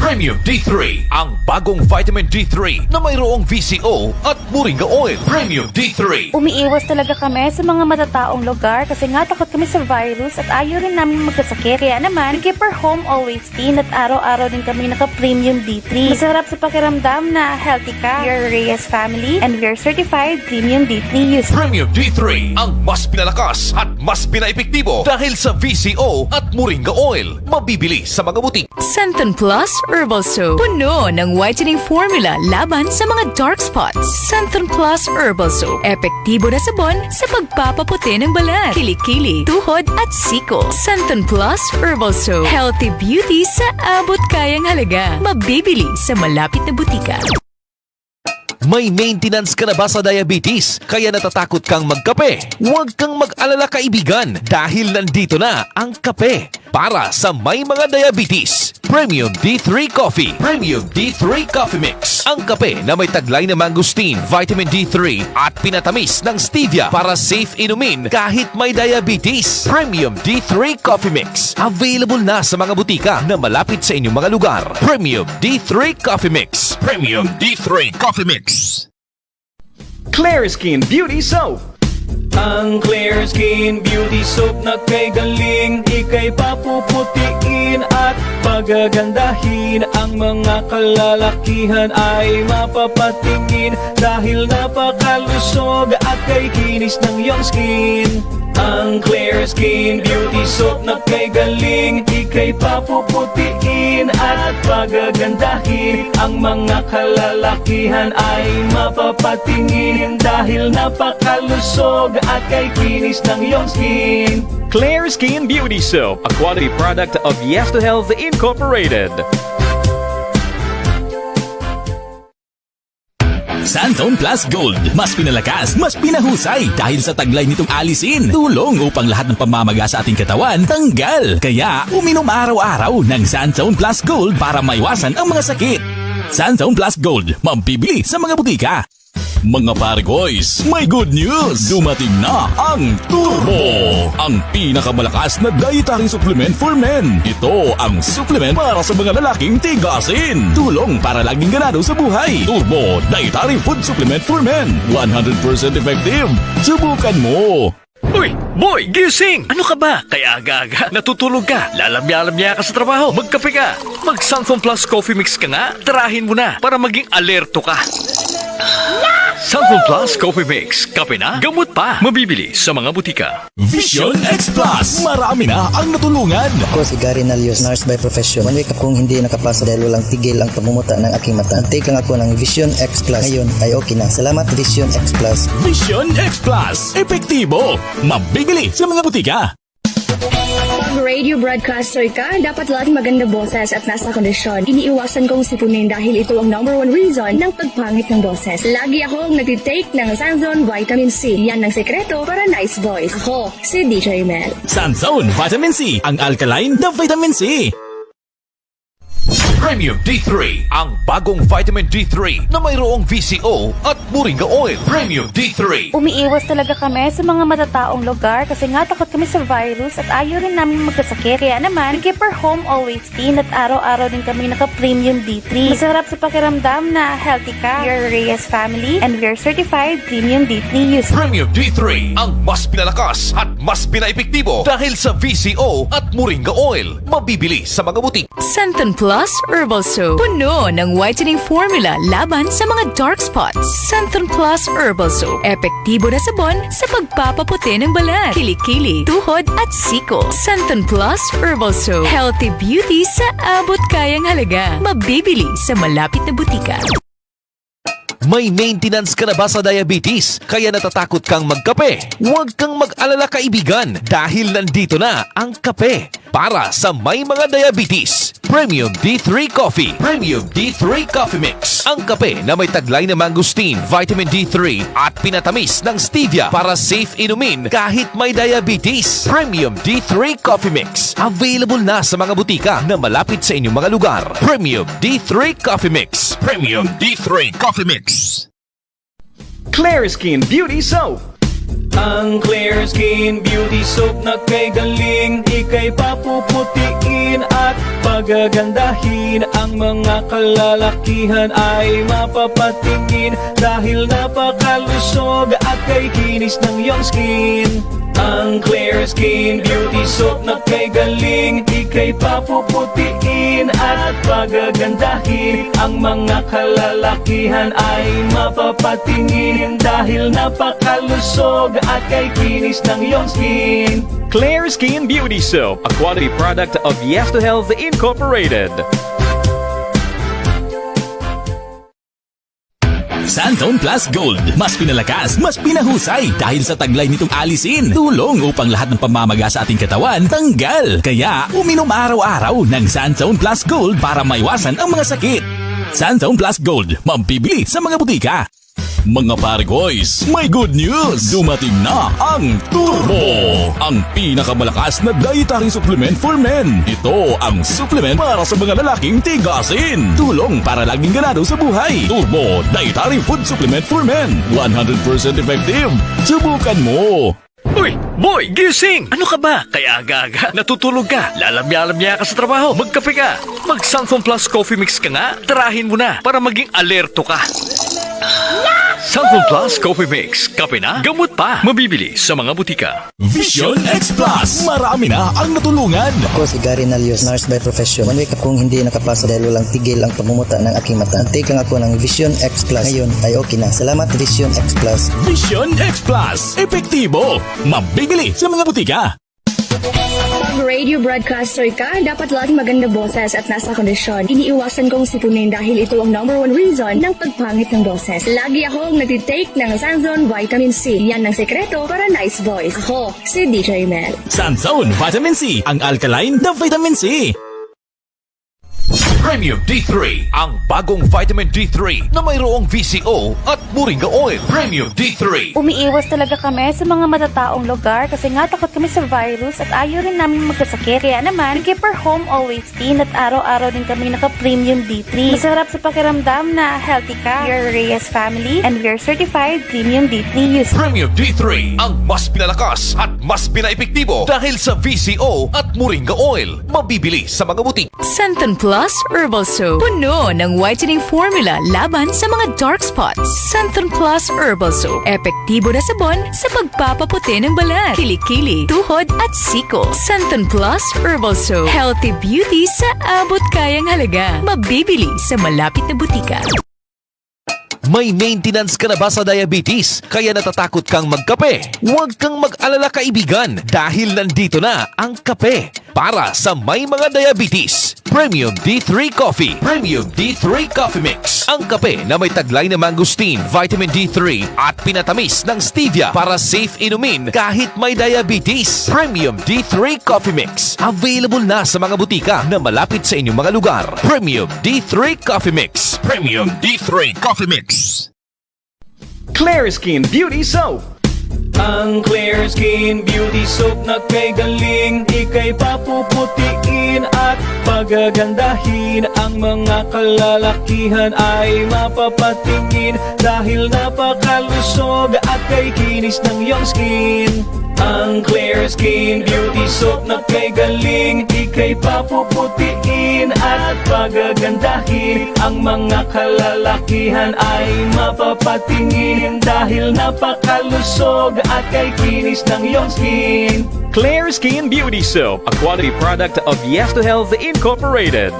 Premium D3, ang bagong vitamin D3 na mayroong VCO at Moringa Oil. Premium D3. Umiiwas talaga kami sa mga matataong lugar kasi nga takot kami sa virus at ayaw rin namin magkasakit. Kaya naman, Keeper Home Always Clean at araw-araw din kami naka-Premium D3. Masarap sa pakiramdam na healthy ka. We are Reyes family and we are certified Premium D3 users. Premium D3, ang mas pinalakas at mas pinaepektibo dahil sa VCO at Moringa Oil. Mabibili sa mga butik. Santon Plus Herbal Soap. Puno ng whitening formula laban sa mga dark spots. Santon Plus Herbal Soap. Epektibo na sabon sa pagpapaputi ng balat, kilikili, tuhod at siko. Santon Plus Herbal Soap. Healthy beauty sa abot kayang halaga. Mabibili sa malapit na butika. May maintenance ka na ba sa diabetes? Kaya natatakot kang magkape? Huwag kang mag-alala kaibigan dahil nandito na ang kape para sa may mga diabetes. Premium D3 Coffee. Premium D3 Coffee Mix. Ang kape na may taglay na mangosteen, vitamin D3 at pinatamis ng stevia para safe inumin kahit may diabetes. Premium D3 Coffee Mix. Available na sa mga butika na malapit sa inyong mga lugar. Premium D3 Coffee Mix. Premium D3 Coffee Mix. Clear Skin Beauty Soap. Ang Clear Skin Beauty Soap na kay galing, ika'y papuputiin at pagagandahin. Ang mga kalalakihan ay mapapatingin dahil napakalusog at kay kinis ng iyong skin. Ang Clear Skin Beauty Soap na kay galing, ika'y papuputiin at pagagandahin. Ang mga kalalakihan ay mapapatingin dahil napakalusog at kay kinis ng iyong skin. Clear Skin Beauty Soap, a quality product of Yes to Health Incorporated. Santon Plus Gold. Mas pinalakas, mas pinahusay dahil sa taglay nitong alisin. Tulong upang lahat ng pamamaga sa ating katawan tanggal. Kaya uminom araw-araw ng Santon Plus Gold para maiwasan ang mga sakit. Santon Plus Gold, mabibili sa mga butika. Mga pare-boys, may good news! Dumating na ang Turbo! Ang pinakamalakas na dietary supplement for men. Ito ang supplement para sa mga lalaking tigasin. Tulong para laging ganado sa buhay. Turbo Dietary Food Supplement for Men. 100% effective. Subukan mo! Uy, boy, gising! Ano ka ba? Kaya aga-aga, natutulog ka, lalamya-lamya ka sa trabaho, magkape ka. Mag-Santon Plus Coffee Mix ka nga, tarahin mo na para maging alerto ka. Santon Plus Coffee Mix, kape na, gamot pa. Mabibili sa mga butika. Vision X Plus. Marami na ang natulungan. Ako si Gary Nalios, nurse by profession. One week akong hindi nakapasa dahil walang tigil ang pagmumuta ng aking mata. Take lang ako ng Vision X Plus. Ngayon ay okay na. Salamat Vision X Plus. Vision X Plus. Epektibo. Mabibili sa mga butika. Pag radio broadcaster ka, dapat laging maganda boses at nasa kondisyon. Iniiwasan kong sipunin dahil ito ang #1 reason ng pagpangit ng boses. Lagi akong nagtitake ng Sanzone Vitamin C. Yan ang sekreto para nice voice. Ako, si DJ Mel. Sanzone Vitamin C. Ang alkaline na vitamin C. Premium D3, ang bagong vitamin D3 na mayroong VCO at Moringa Oil. Premium D3. Umiiwas talaga kami sa mga matataong lugar kasi nga takot kami sa virus at ayaw rin namin magkasakit. Kaya naman, Keeper Home Always Clean at araw-araw din kami naka-Premium D3. Masarap sa pakiramdam na healthy ka. We are Reyes family and we are certified Premium D3 users. Premium D3, ang mas pinalakas at mas pinaepektibo dahil sa VCO at Moringa Oil. Mabibili sa mga butik. Santon Plus Herbal Soap. Puno ng whitening formula laban sa mga dark spots. Santon Plus Herbal Soap. Epektibo na sabon sa pagpapaputi ng balat, kilikili, tuhod at siko. Santon Plus Herbal Soap. Healthy beauty sa abot kayang halaga. Mabibili sa malapit na butika. May maintenance ka na ba sa diabetes? Kaya natatakot kang magkape? Huwag kang mag-alala kaibigan dahil nandito na ang kape para sa may mga diabetes. Premium D3 Coffee. Premium D3 Coffee Mix. Ang kape na may taglay na mangosteen, vitamin D3 at pinatamis ng stevia para safe inumin kahit may diabetes. Premium D3 Coffee Mix. Available na sa mga butika na malapit sa inyong mga lugar. Premium D3 Coffee Mix. Premium D3 Coffee Mix. Clear Skin Beauty Soap. Ang Clear Skin Beauty Soap na kay galing, ika'y papuputiin at pagagandahin. Ang mga kalalakihan ay mapapatingin dahil napakalusog at kay kinis ng iyong skin. Ang Clear Skin Beauty Soap na kay galing, ika'y papuputiin at pagagandahin. Ang mga kalalakihan ay mapapatingin dahil napakalusog at kay kinis ng iyong skin. Clear Skin Beauty Soap, a quality product of Yes to Health Incorporated. Santone Plus Gold. Mas pinalakas, mas pinahusay dahil sa taglay nitong alisin. Tulong upang lahat ng pamamaga sa ating katawan tanggal. Kaya uminom araw-araw ng Santone Plus Gold para maiwasan ang mga sakit. Santone Plus Gold, mabibili sa mga butika. Mga pare-boys, may good news! Dumating na ang Turbo! Ang pinakamalakas na dietary supplement for men. Ito ang supplement para sa mga lalaking tigasin. Tulong para laging ganado sa buhay. Turbo Dietary Food Supplement for Men. 100% effective. Subukan mo! Uy, boy, gising! Ano ka ba? Kaya aga-aga, natutulog ka, lalamya-lamya ka sa trabaho, magkape ka. Mag-Santhon Plus Coffee Mix ka nga, tarahin mo na para maging alerto ka. Santhon Plus Coffee Mix, kape na, gamot pa, mabibili sa mga butika. Vision X Plus! Marami na ang natulungan! Ako si Gary Nalios, nurse by profession. One week akong hindi nakapasa dahil walang tigil ang pagmumuta ng aking mata. Take lang ako ng Vision X Plus. Ngayon ay okay na. Salamat Vision X Plus. Vision X Plus! Epektibo! Mabibili sa mga butika! Pag radio broadcaster ka, dapat laging maganda boses at nasa kondisyon. Iniiwasan kong sipunin dahil ito ang #1 reason ng pagpangit ng boses. Lagi akong nagtitake ng Sanzone Vitamin C. Yan ang sekreto para nice voice. Ako, si DJ Mel. Sanzone Vitamin C, ang alkaline na vitamin C. Premium D3, ang bagong vitamin D3 na mayroong VCO at Moringa Oil. Premium D3. Umiiwas talaga kami sa mga matataong lugar kasi nga takot kami sa virus at ayaw rin namin magkasakit. Kaya naman, keep our home always clean at araw-araw din kami naka-Premium D3. Masarap sa pakiramdam na healthy ka. We are Reyes family and we are certified Premium D3 users. Premium D3, ang mas pinalakas at mas pinaepektibo dahil sa VCO at Moringa Oil. Mabibili sa mga butik. Santhon Plus Herbal Soap. Puno ng whitening formula laban sa mga dark spots. Santhon Plus Herbal Soap. Epektibo na sabon sa pagpapaputi ng balat, kilikili, tuhod at siko. Santhon Plus Herbal Soap. Healthy beauty sa abot kayang halaga. Mabibili sa malapit na butika. May maintenance ka na ba sa diabetes? Kaya natatakot kang magkape? Huwag kang mag-alala kaibigan dahil nandito na ang kape para sa may mga diabetes. Premium D3 Coffee. Premium D3 Coffee Mix. Ang kape na may taglay na mangosteen, vitamin D3 at pinatamis ng stevia para safe inumin kahit may diabetes. Premium D3 Coffee Mix. Available na sa mga butika na malapit sa inyong mga lugar. Premium D3 Coffee Mix. Premium D3 Coffee Mix. Clear Skin Beauty Soap. Ang Clear Skin Beauty Soap na kay galing, ika'y papuputiin at pagagandahin. Ang mga kalalakihan ay mapapatingin dahil napakalusog at kay kinis ng iyong skin. Ang Clear Skin Beauty Soap na kay galing, ika'y papuputiin at pagagandahin. Ang mga kalalakihan ay mapapatingin dahil napakalusog at kay kinis ng iyong skin. Clear Skin Beauty Soap, a quality product of Yes to Health Incorporated.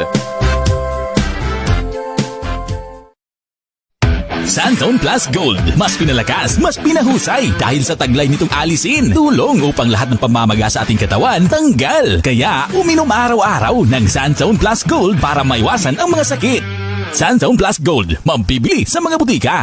Santone Plus Gold. Mas pinalakas, mas pinahusay dahil sa taglay nitong alisin. Tulong upang lahat ng pamamaga sa ating katawan tanggal. Kaya uminom araw-araw ng Santone Plus Gold para maiwasan ang mga sakit. Santone Plus Gold, mabibili sa mga butika.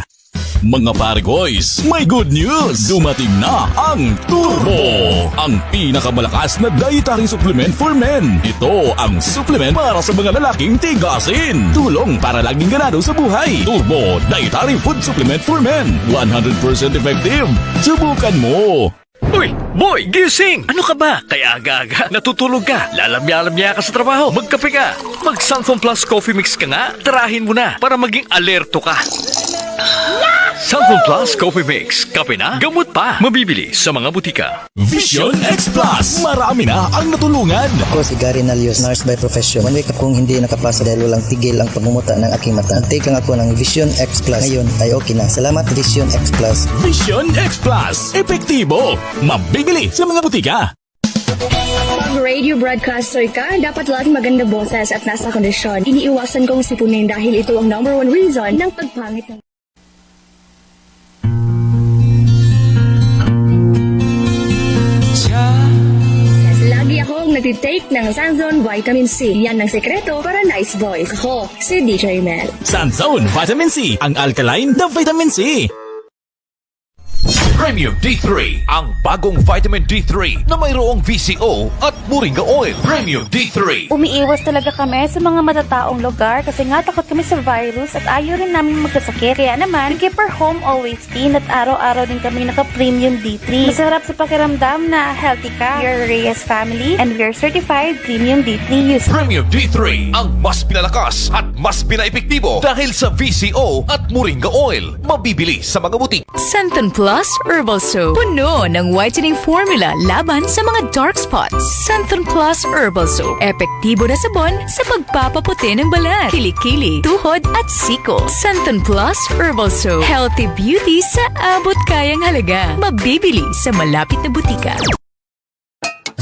Mga pare-boys, may good news! Dumating na ang Turbo! Ang pinakamalakas na dietary supplement for men. Ito ang supplement para sa mga lalaking tigasin. Tulong para laging ganado sa buhay. Turbo Dietary Food Supplement for Men. 100% effective. Subukan mo! Uy, boy, gising! Ano ka ba? Kaya aga-aga, natutulog ka, lalamya-lamya ka sa trabaho, magkape ka. Mag-Santhon Plus Coffee Mix ka nga, tarahin mo na para maging alerto ka. Santon Plus Coffee Mix. Kape na, gamot pa. Mabibili sa mga butika. Vision X Plus. Marami na ang natulungan. Ako si Gary Nalios, nurse by profession. One week akong hindi nakapasa dahil walang tigil ang pagmumuta ng aking mata. Take lang ako ng Vision X Plus. Ngayon ay okay na. Salamat Vision X Plus. Vision X Plus. Epektibo. Mabibili sa mga butika. Pag radio broadcaster ka, dapat laging maganda boses at nasa kondisyon. Iniiwasan kong sipunin dahil ito ang number one reason ng pagpangit ng Lagi akong nagtitake ng Sanzone Vitamin C. Yan ang sekreto para nice voice. Ako, si DJ Mel. Sanzone Vitamin C. Ang alkaline na vitamin C. Premium D3, ang bagong vitamin D3 na mayroong VCO at Moringa Oil. Premium D3. Umiiwas talaga kami sa mga matataong lugar kasi nga takot kami sa virus at ayaw rin namin magkasakit. Kaya naman, keep our home always clean at araw-araw din kami naka-premium D3. Masarap sa pakiramdam na healthy ka. We are Reyes family and we are certified premium D3 users. Premium D3, ang mas pinalakas at mas pinaepektibo dahil sa VCO at Moringa Oil. Mabibili sa mga butik. Santon Plus Herbal Soap. Puno ng whitening formula laban sa mga dark spots. Santon Plus Herbal Soap. Epektibo na sabon sa pagpapaputi ng balat, kilikili, tuhod at siko. Santon Plus Herbal Soap. Healthy beauty sa abot kayang halaga. Mabibili sa malapit na butika.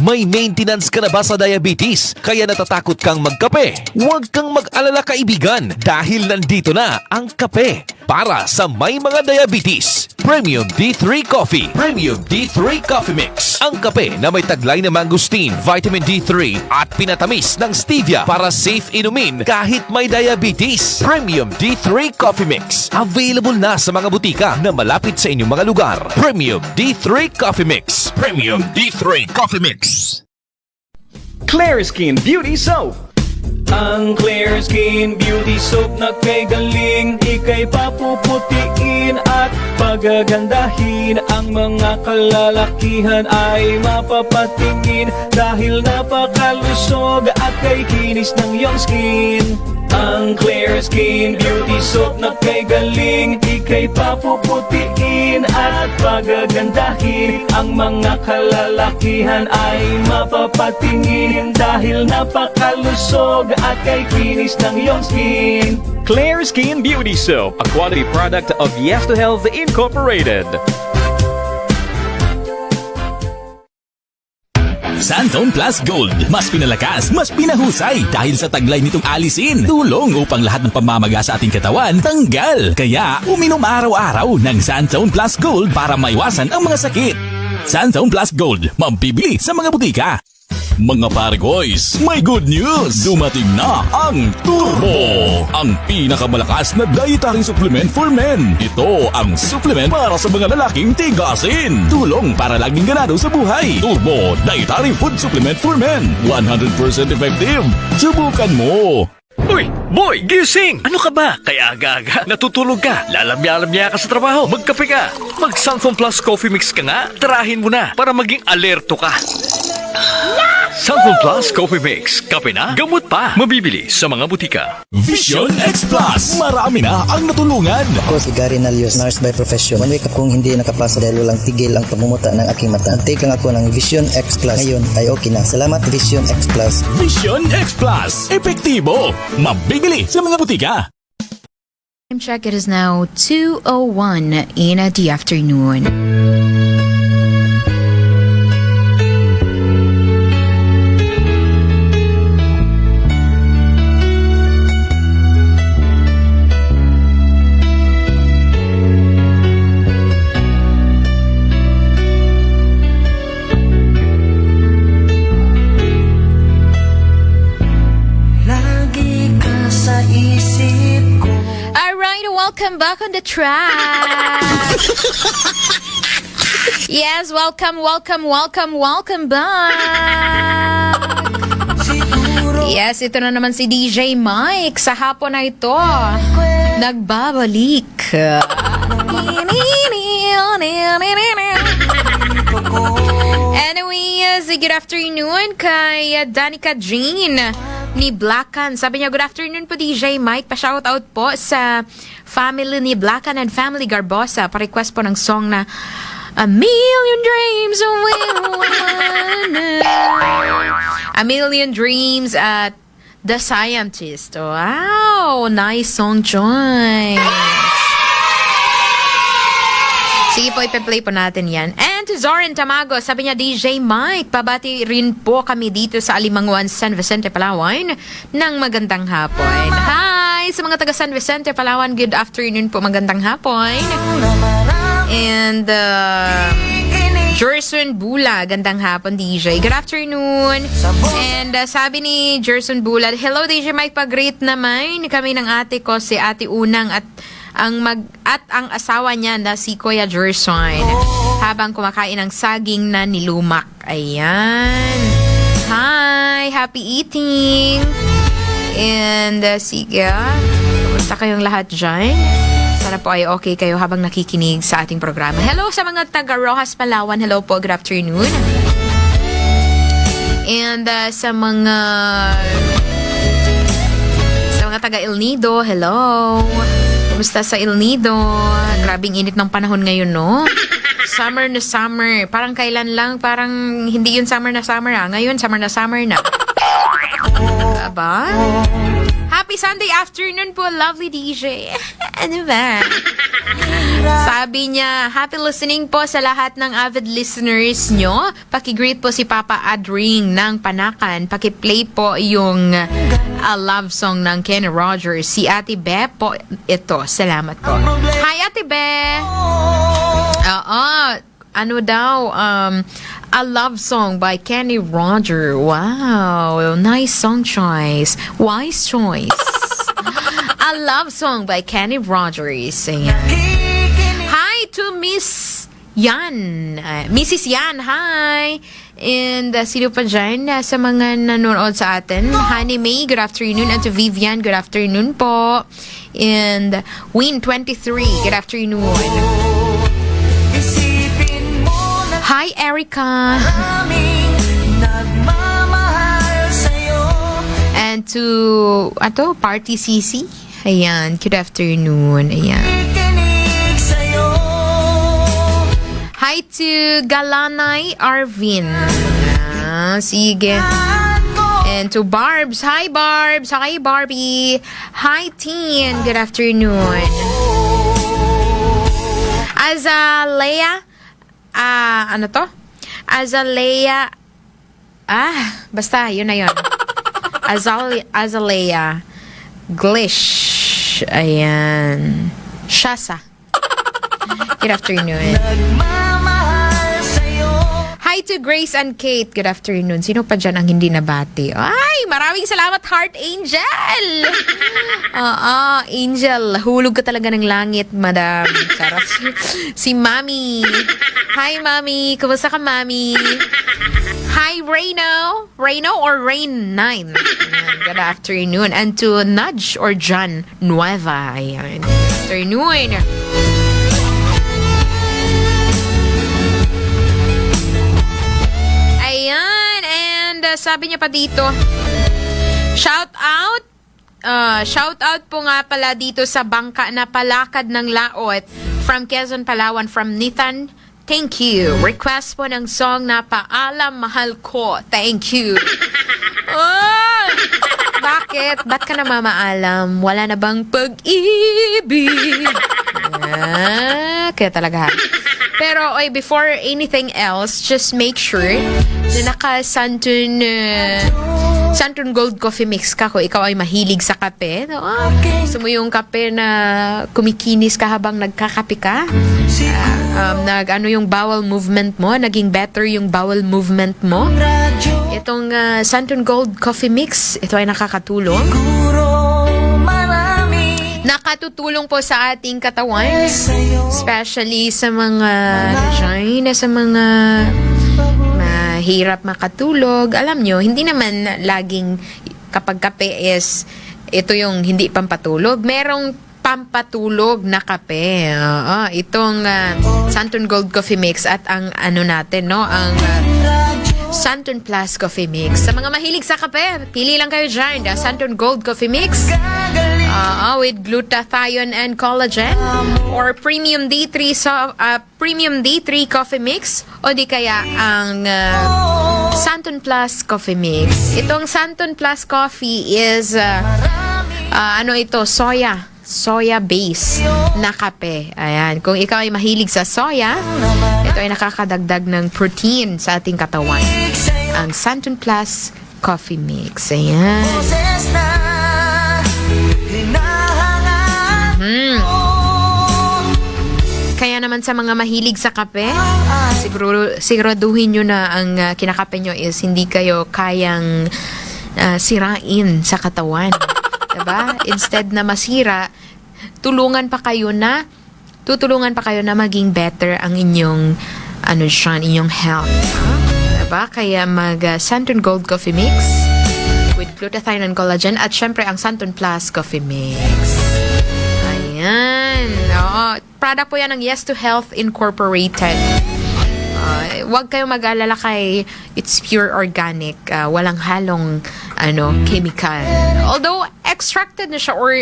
May maintenance ka na ba sa diabetes? Kaya natatakot kang magkape? Huwag kang mag-alala kaibigan dahil nandito na ang kape para sa may mga diabetes. Premium D3 Coffee. Premium D3 Coffee Mix. Ang kape na may taglay na mangosteen, vitamin D3 at pinatamis ng stevia para safe inumin kahit may diabetes. Premium D3 Coffee Mix. Available na sa mga butika na malapit sa inyong mga lugar. Premium D3 Coffee Mix. Premium D3 Coffee Mix. Clear Skin Beauty Soap. Ang Clear Skin Beauty Soap na kay galing, ika'y papuputiin at pagagandahin. Ang mga kalalakihan ay mapapatingin dahil napakalusog at kay kinis ng iyong skin. Ang Clear Skin Beauty Soap na kay galing, ika'y papuputiin at pagagandahin. Ang mga kalalakihan ay mapapatingin dahil napakalusog at kay kinis ng iyong skin. Clear Skin Beauty Soap, a quality product of Yes to Health Incorporated. Santon Plus Gold. Mas pinalakas, mas pinahusay dahil sa taglay nitong alisin. Tulong upang lahat ng pamamaga sa ating katawan tanggal. Kaya uminom araw-araw ng Santon Plus Gold para maiwasan ang mga sakit. Santon Plus Gold, mabibili sa mga butika. Mga pare-boys, may good news! Dumating na ang Turbo! Ang pinakamalakas na dietary supplement for men. Ito ang supplement para sa mga lalaking tigasin. Tulong para laging ganado sa buhay. Turbo Dietary Food Supplement for Men. 100% effective. Subukan mo! Uy, boy, gising! Ano ka ba? Kaya aga-aga, natutulog ka. Lalamya-lamya ka sa trabaho. Magkape ka. Mag-Santon Plus Coffee Mix ka nga. Tarahin mo na para maging alerto ka. Santon Plus Coffee Mix. Kape na, gamot pa. Mabibili sa mga butika. Vision X Plus. Marami na ang natulungan. Ako si Gary Nalios, nurse by profession. One week akong hindi nakapasa dahil walang tigil ang pagmumuta ng aking mata. Take lang ako ng Vision X Plus. Ngayon ay okay na. Salamat Vision X Plus. Vision X Plus. Epektibo. Mabibili sa mga butika. Time check, it is now 2:01 in the afternoon. Welcome back on the track. Yes, welcome back. Yes, ito na naman si DJ Mike sa hapon na ito. Nagbabalik. Anyways, good afternoon kay Danica Jean. ni Blackan. Sabi niya, good afternoon po DJ Mike. Pa-shoutout po sa family ni Blackan and family Garbosa. Pa-request po ng song na A Million Dreams A Million Dreams at The Scientist. Wow! Nice song choice. Sige po, ipe-play po natin yan. And to Zoran Tamago, sabi niya, DJ Mike, pabati rin po kami dito sa Alimanguan, San Vicente, Palawan ng magandang hapon. Hi! Sa mga taga San Vicente, Palawan, good afternoon po, magandang hapon. And Jerson Bula, gandang hapon DJ. Good afternoon. And sabi ni Jerson Bula, hello DJ Mike, pag-greet naman kami ng ate ko, si Ate Unang at ang asawa niya na si Kuya Jerson habang kumakain ng saging na nilumak. Ayan. Hi! Happy eating! And sige, kumusta kayong lahat dyan? Sana po ay okay kayo habang nakikinig sa ating programa. Hello sa mga taga Rojas, Palawan. Hello po, good afternoon. And sa mga taga El Nido, hello. Kumusta sa El Nido? Grabing init ng panahon ngayon, no? Summer na summer. Parang kailan lang, parang hindi yun summer na summer, ah. Ngayon, summer na summer na. Aba? Happy Sunday afternoon po, lovely DJ. Ano ba? Sabi niya, happy listening po sa lahat ng avid listeners nyo. Paki-greet po si Papa Adring ng Panakan. Paki-play po yung a love song ng Kenny Rogers. Si Ate Be po ito. Salamat po. Hi, Ate Be! Ano daw? A love song by Kenny Rogers. Wow, nice song choice. Wise choice. A love song by Kenny Rogers. Ayan. Hi to Miss Yan. Mrs. Yan, hi. And sino pa dyan sa mga nanonood sa atin? Honey May, good afternoon. And to Vivian, good afternoon po. And Win23, good afternoon. Hi, Erica. And to, Party CC. Ayan, good afternoon. Ayan. Hi to Galanay Arvin. Sige. And to Barbs. Hi, Barbs. Hi, Barbie. Hi, Teen. Good afternoon. Azalea. Azalea. Basta, yun na yun. Azalea Glish. Ayan. Shasa. Good afternoon. Hi to Grace and Kate. Good afternoon. Sino pa dyan ang hindi nabati? Ay, maraming salamat, Heart Angel. Angel. Hulog ka talaga ng langit, madam. Sarap. Si Mami. Hi, Mami. Kumusta ka, Mami? Hi, Reno. Reno or Rain9. Good afternoon. And to Nudge or John Nueva. Ayan. Good afternoon. Ayan. And sabi niya pa dito, shout out po nga pala dito sa bangka na palakad ng laot from Quezon, Palawan, from Nathan. Thank you. Request po ng song na Paalam Mahal Ko. Thank you. Bakit? Ba't ka na mamaalam? Wala na bang pag-ibig? Kaya talaga. Pero, before anything else, just make sure na naka-Santun Gold Coffee Mix ka. Kung ikaw ay mahilig sa kape, gusto mo yung kape na kumikinis ka habang nagkakape ka, yung bowel movement mo, naging better yung bowel movement mo. Itong Santun Gold Coffee Mix, ito ay nakakatulong. Nakatutulong po sa ating katawan, especially sa mga mahirap makatulog. Alam nyo, hindi naman laging kapag kape is ito yung hindi pampatulog. Merong pampatulog na kape. Itong Santun Gold Coffee Mix at ang ang Santon Plus Coffee Mix. Sa mga mahilig sa kape, pili lang kayo dyan. The Santon Gold Coffee Mix with glutathione and collagen, or Premium D3 Premium D3 Coffee Mix, o di kaya ang Santon Plus Coffee Mix. Itong Santon Plus Coffee is soya base na kape. Ayan. Kung ikaw ay mahilig sa soya, ito ay nakakadagdag ng protein sa ating katawan. Ang Santon Plus Coffee Mix. Ayan. Kaya naman sa mga mahilig sa kape, siguraduhin nyo na ang kinakape nyo is hindi kayo kayang sirain sa katawan. Diba? Instead na masira, tutulungan pa kayo na maging better ang inyong inyong health. Diba? Kaya mag Santon Gold Coffee Mix with glutathione and collagen, at syempre ang Santon Plus Coffee Mix. Ayan. Oo. Product po yan ng Yes to Health Incorporated. Huwag kayong mag-alala kay it's pure organic. Walang halong chemical. Although extracted na siya or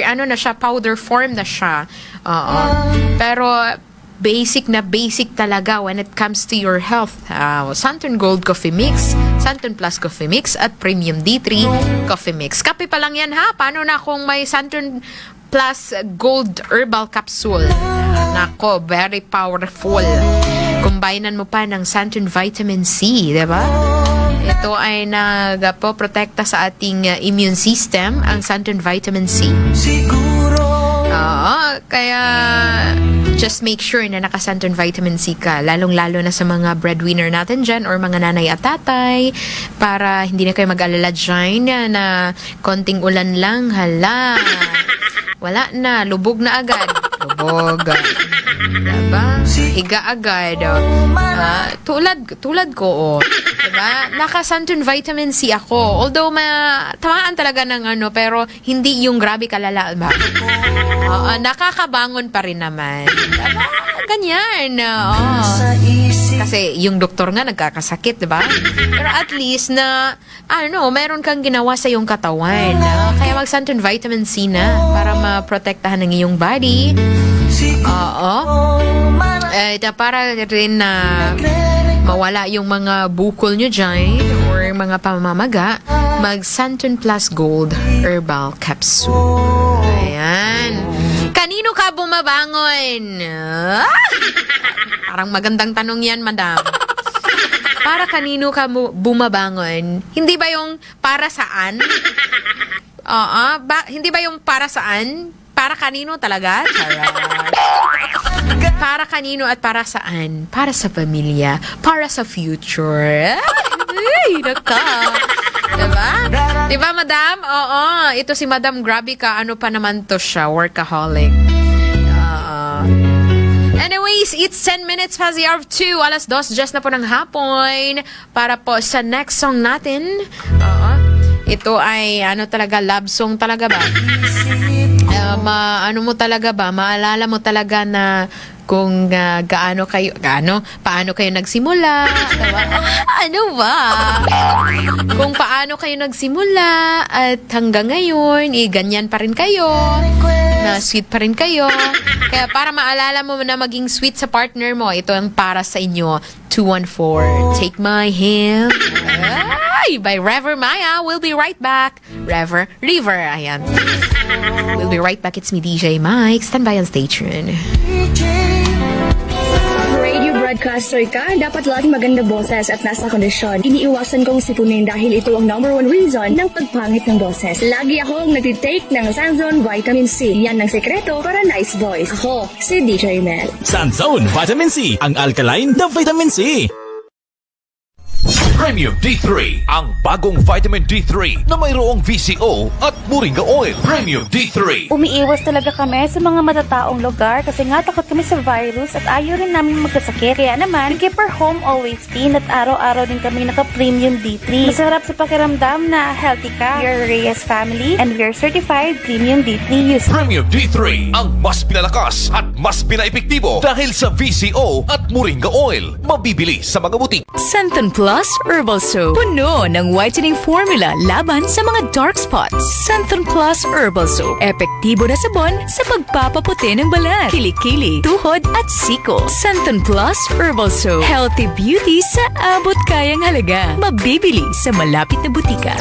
powder form na siya. Pero basic talaga when it comes to your health. Santon Gold Coffee Mix, Santon Plus Coffee Mix, at Premium D3 Coffee Mix. Kape pa lang yan ha. Paano na kung may Santon Plus Gold Herbal Capsule? Nako, very powerful. Combinean mo pa ng Santon Vitamin C, diba? Ito ay nagpo-protekta sa ating immune system, ang Santon Vitamin C. Kaya just make sure na naka-Santon Vitamin C ka, lalong-lalo na sa mga breadwinner natin dyan or mga nanay at tatay, para hindi na kayo mag-alala dyan na konting ulan lang, hala, wala na, lubog na agad. Lubog. Diba? Higa agad. Tulad ko, diba? Naka-Santon Vitamin C ako. Although, tamaan talaga ng pero hindi yung grabe kalala. Nakakabangon pa rin naman. Diba? Ganyan. Kasi yung doktor nga nagkakasakit, diba? Pero at least meron kang ginawa sa iyong katawan. Kaya mag-Santon Vitamin C na para maprotektahan ng iyong body. Para rin na mawala yung mga bukol nyo dyan or mga pamamaga, mag-Santon Plus Gold Herbal Capsule. Ayan. Kanino ka bumabangon? Parang magandang tanong yan, madam. Para kanino ka bumabangon? Hindi ba yung para saan? Hindi ba yung para saan? Para kanino talaga? Charot. Para kanino at para saan? Para sa pamilya. Para sa future. Ay, naka. Diba? Diba, madam? Oo. Ito si Madam, grabe ka. Ano pa naman to siya? Workaholic. Anyways, it's 10 minutes past the hour of 2. 2:00 just na po ng hapon. Para po sa next song natin. Ito ay love song talaga ba? Maalala mo talaga na kung paano kayo nagsimula. Kung paano kayo nagsimula at hanggang ngayon, ganyan pa rin kayo, na sweet pa rin kayo. Kaya para maalala mo na maging sweet sa partner mo, ito ang para sa inyo, 214, Take My Hand. By Rever Maya. We'll be right back. River, ayan. We'll be right back. It's me, DJ Mike. Stand by and stay tuned. Radio broadcaster ka, dapat laging maganda boses at nasa kondisyon. Iniiwasan kong sipunin dahil ito ang #1 reason ng pagpangit ng boses. Lagi akong nagtitake ng Santon Vitamin C. Yan ang sekreto para nice voice. Ako, si DJ Mel. Santon Vitamin C, ang alkaline na vitamin C. Premium D3, ang bagong vitamin D3 na mayroong VCO at Moringa Oil. Premium D3. Umiiwas talaga kami sa mga matataong lugar kasi nga takot kami sa virus at ayaw rin namin magkasakit. Kaya naman, we keep our home always clean at araw-araw din kami naka-Premium D3. Masarap sa pakiramdam na healthy ka. We are Reyes family and we are certified Premium D3 user. Premium D3, ang mas pinalakas at mas pinaepektibo dahil sa VCO at Moringa Oil. Mabibili sa mga butik. Santon Plus Herbal Soap. Puno ng whitening formula laban sa mga dark spots. Santon Plus Herbal Soap. Epektibo na sabon sa pagpapaputi ng balat, kilikili, tuhod at siko. Santon Plus Herbal Soap. Healthy beauty sa abot kayang halaga. Mabibili sa malapit na butika.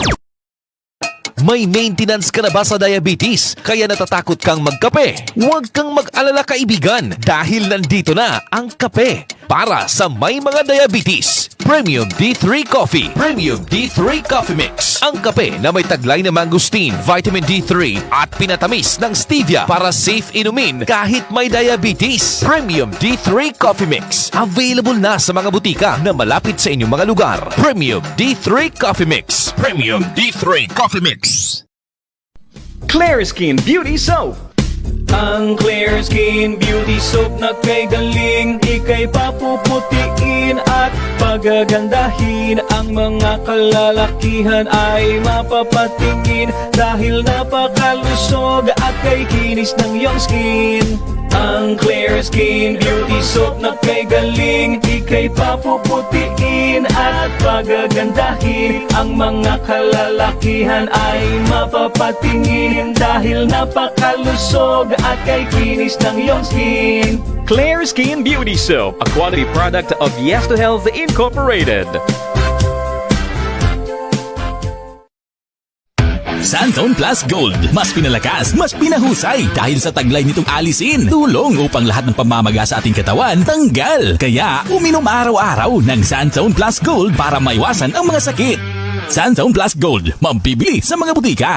May maintenance ka na ba sa diabetes? Kaya natatakot kang magkape? Huwag kang mag-alala kaibigan dahil nandito na ang kape para sa may mga diabetes. Premium D3 Coffee. Premium D3 Coffee Mix. Ang kape na may taglay na mangosteen, vitamin D3 at pinatamis ng stevia para safe inumin kahit may diabetes. Premium D3 Coffee Mix. Available na sa mga butika na malapit sa inyong mga lugar. Premium D3 Coffee Mix. Premium D3 Coffee Mix. Clear Skin Beauty Soap. Ang Clear Skin Beauty Soap na kay galing, ika'y papuputiin at pagagandahin. Ang mga kalalakihan ay mapapatingin dahil napakalusog at kay kinis ng iyong skin. Ang Clear Skin Beauty Soap na kay galing, ika'y papuputiin at pagagandahin. Ang mga kalalakihan ay mapapatingin dahil napakalusog at kay kinis ng iyong skin. Clear Skin Beauty Soap, a quality product of Yes to Health Incorporated. Santon Plus Gold. Mas pinalakas, mas pinahusay dahil sa taglay nitong alisin. Tulong upang lahat ng pamamaga sa ating katawan tanggal. Kaya uminom araw-araw ng Santon Plus Gold para maiwasan ang mga sakit. Santon Plus Gold, mabibili sa mga butika.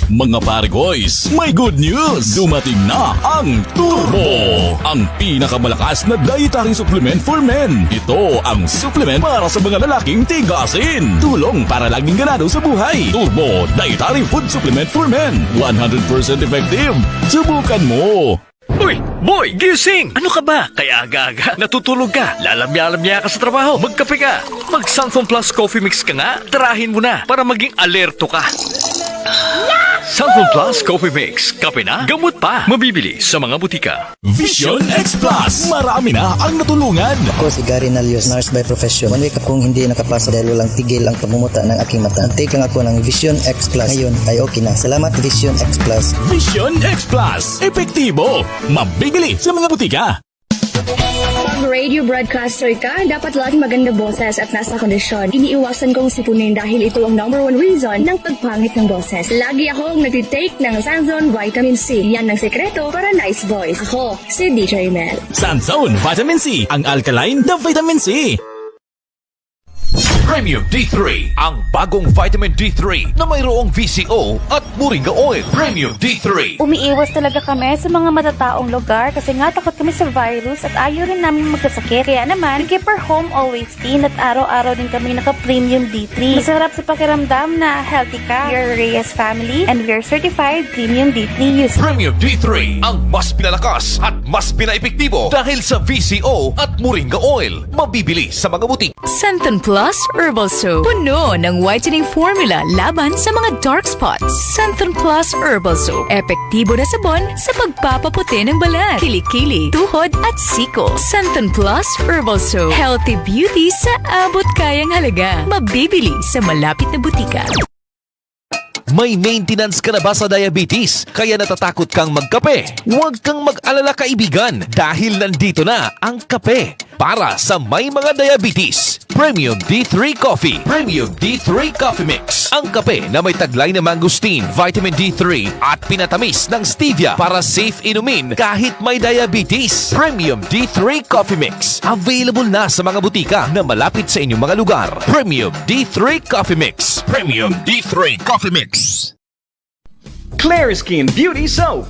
Mga pare boys, may good news! Dumating na ang Turbo! Ang pinakamalakas na dietary supplement for men. Ito ang supplement para sa mga lalaking tigasin. Tulong para laging ganado sa buhay. Turbo Dietary Food Supplement for Men. 100% effective. Subukan mo! Uy, boy, gising! Ano ka ba? Kaya aga-aga, natutulog ka, lalamya-lamya ka sa trabaho, magkape ka. Mag-Santon Plus Coffee Mix ka nga, tarahin mo na para maging alerto ka. Santon Plus Coffee Mix, kape na, gamot pa, mabibili sa mga butika. Vision X Plus! Marami na ang natulungan! Ako si Gary Nalios, nurse by profession. One week akong hindi nakapasa dahil walang tigil ang pagmumuta ng aking mata. Take lang ako ng Vision X Plus. Ngayon ay okay na. Salamat Vision X Plus. Vision X Plus! Epektibo! Mabibili sa mga butika! Pag radio broadcaster ka, dapat laging maganda boses at nasa kondisyon. Iniiwasan kong sipunin dahil ito ang #1 reason ng pagpangit ng boses. Lagi akong nagtitake ng Sanzone Vitamin C. Yan ang sekreto para nice voice. Ako, si DJ Mel. Sanzone Vitamin C, ang alkaline na vitamin C. Premium D3, ang bagong vitamin D3 na mayroong VCO at moringa oil. Premium D3. Umiiwas talaga kami sa mga matataong lugar kasi nga takot kami sa virus at ayaw rin namin magkasakit. Kaya naman, keep our home always clean at araw-araw din kami naka-premium D3. Masarap sa pakiramdam na healthy ka. We are Reyes family and we are certified premium D3 users. Premium D3, ang mas pinalakas at mas pinaepektibo dahil sa VCO at moringa oil. Mabibili sa mga butik. Santon Plus Herbal Soap. Puno ng whitening formula laban sa mga dark spots. Santon Plus Herbal Soap. Epektibo na sabon sa pagpapaputi ng balat, kilikili, tuhod at siko. Santon Plus Herbal Soap. Healthy beauty sa abot kayang halaga. Mabibili sa malapit na butika. May maintenance ka na ba sa diabetes? Kaya natatakot kang magkape? Huwag kang mag-alala kaibigan dahil nandito na ang kape para sa may mga diabetes. Premium D3 Coffee. Premium D3 Coffee Mix. Ang kape na may taglay na mangosteen, vitamin D3 at pinatamis ng stevia para safe inumin kahit may diabetes. Premium D3 Coffee Mix. Available na sa mga butika na malapit sa inyong mga lugar. Premium D3 Coffee Mix. Premium D3 Coffee Mix. Clear Skin Beauty Soap.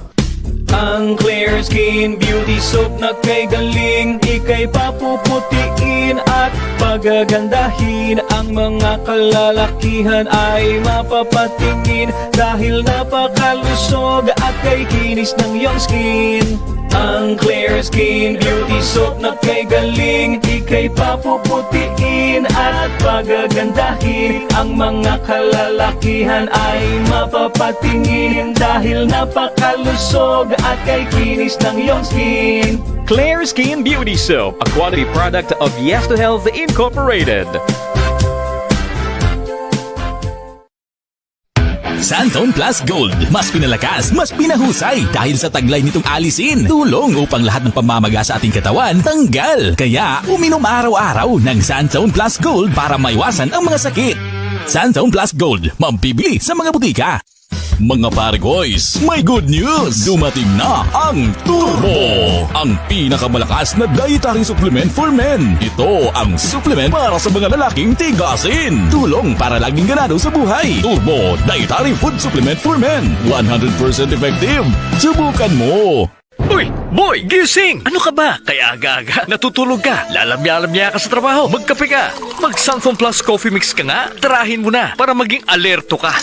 Ang Clear Skin Beauty Soap na kay galing, ika'y papuputiin at pagagandahin. Ang mga kalalakihan ay mapapatingin dahil napakalusog at kay kinis ng iyong skin. Ang Clear Skin Beauty Soap na kay galing, ika'y papuputiin at pagagandahin. Ang mga kalalakihan ay mapapatingin dahil napakalusog at kay kinis ng iyong skin. Clear Skin Beauty Soap, a quality product of Yes to Health Incorporated. Santon Plus Gold. Mas pinalakas, mas pinahusay dahil sa taglay nitong alisin. Tulong upang lahat ng pamamaga sa ating katawan tanggal. Kaya uminom araw-araw ng Santon Plus Gold para maiwasan ang mga sakit. Santon Plus Gold, mabibili sa mga butika. Mga pare boys, may good news! Dumating na ang Turbo! Ang pinakamalakas na dietary supplement for men. Ito ang supplement para sa mga lalaking tigasin. Tulong para laging ganado sa buhay. Turbo Dietary Food Supplement for Men. 100% effective. Subukan mo! Uy, boy, gising! Ano ka ba? Kaya aga-aga, natutulog ka, lalamya-lamya ka sa trabaho, magkape ka. Mag Santon Plus Coffee Mix ka nga, tirahin mo na para maging alerto ka.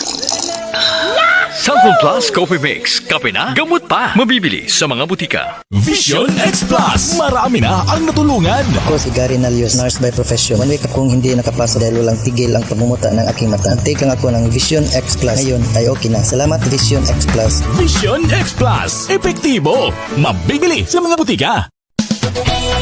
Santon Plus Coffee Mix, kape na, gamot pa, mabibili sa mga butika. Vision X Plus! Marami na ang natulungan! Ako si Gary Nalios, nurse by profession. One week akong hindi nakapasa dahil walang tigil ang pagmumuta ng aking mata. Take lang ako ng Vision X Plus. Ngayon ay okay na. Salamat Vision X Plus. Vision X Plus! Epektibo! Mabibili sa mga butika!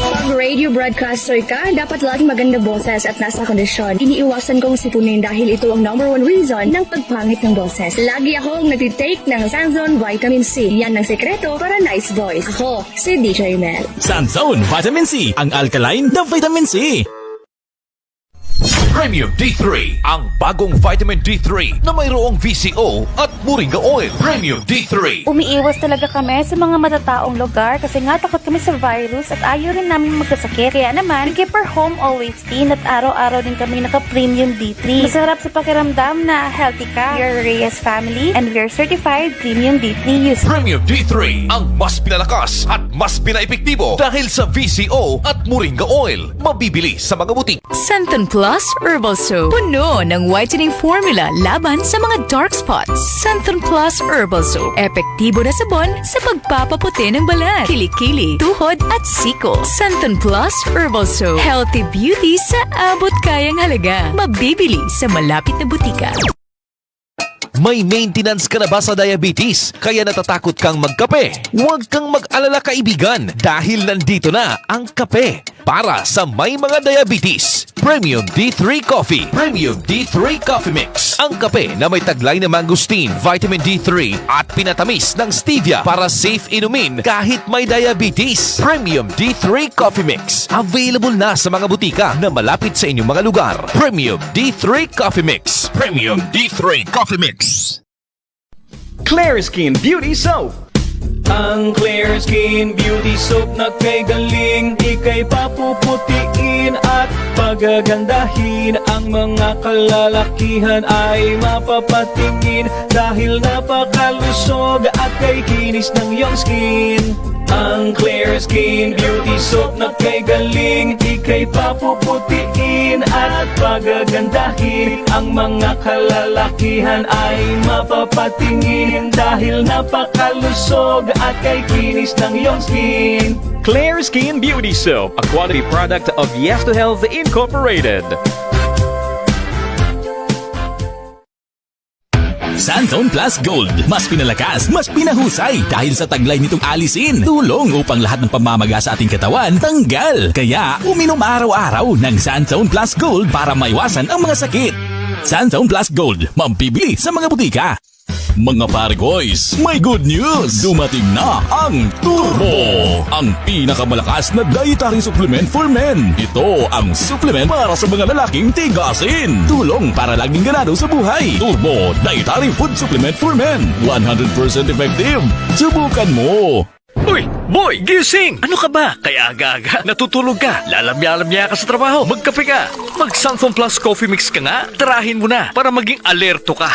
Pag radio broadcaster ka, dapat laging maganda boses at nasa kondisyon. Iniiwasan kong sipunin dahil ito ang #1 reason ng pagpangit ng boses. Lagi akong nagtitake ng Sanzone Vitamin C. Yan ang sekreto para nice voice. Ako, si DJ Mel. Sanzone Vitamin C, ang alkaline na vitamin C. Premium D3, ang bagong vitamin D3 na mayroong VCO at Moringa Oil. Premium D3. Umiiwas talaga kami sa mga matataong lugar kasi nga takot kami sa virus at ayaw rin namin magkasakit. Kaya naman, keep our home always clean at araw-araw din kami naka-premium D3. Masarap sa pakiramdam na healthy ka. We are Reyes family and we are certified premium D3 users. Premium D3, ang mas pinalakas at mas pinaepektibo dahil sa VCO at Moringa Oil. Mabibili sa mga butik. Santon Plus Herbal Soap. Puno ng whitening formula laban sa mga dark spots. Santon Plus Herbal Soap. Epektibo na sabon sa pagpapaputi ng balat, kilikili, tuhod at siko. Santon Plus Herbal Soap. Healthy beauty sa abot kayang halaga. Mabibili sa malapit na butika. May maintenance ka na ba sa diabetes? Kaya natatakot kang magkape? Huwag kang mag-alala kaibigan dahil nandito na ang kape para sa may mga diabetes. Premium D3 Coffee. Premium D3 Coffee Mix. Ang kape na may taglay na mangosteen, vitamin D3 at pinatamis ng stevia para safe inumin kahit may diabetes. Premium D3 Coffee Mix. Available na sa mga butika na malapit sa inyong mga lugar. Premium D3 Coffee Mix. Premium D3 Coffee Mix. Clear Skin Beauty Soap. Ang Clear Skin Beauty Soap na kay galing, ika'y papuputiin at pagagandahin. Ang mga kalalakihan ay mapapatingin dahil napakalusog at kay kinis ng iyong skin. Ang Clear Skin Beauty Soap na kay galing, ika'y papuputiin at pagagandahin. Ang mga kalalakihan ay mapapatingin dahil napakalusog at kay kinis ng iyong skin. Clear Skin Beauty Soap, a quality product of Yes to Health Incorporated. Santon Plus Gold. Mas pinalakas, mas pinahusay dahil sa taglay nitong alisin. Tulong upang lahat ng pamamaga sa ating katawan tanggal. Kaya uminom araw-araw ng Santon Plus Gold para maiwasan ang mga sakit. Santon Plus Gold, mabibili sa mga butika. Mga pare boys, may good news! Dumating na ang Turbo! Ang pinakamalakas na dietary supplement for men. Ito ang supplement para sa mga lalaking tigasin. Tulong para laging ganado sa buhay. Turbo Dietary Food Supplement for Men. 100% effective. Subukan mo! Uy, boy, gising! Ano ka ba? Kaya aga-aga, natutulog ka, lalamya-lamya ka sa trabaho, magkape ka. Mag Santon Plus Coffee Mix ka nga, tirahin mo na para maging alerto ka.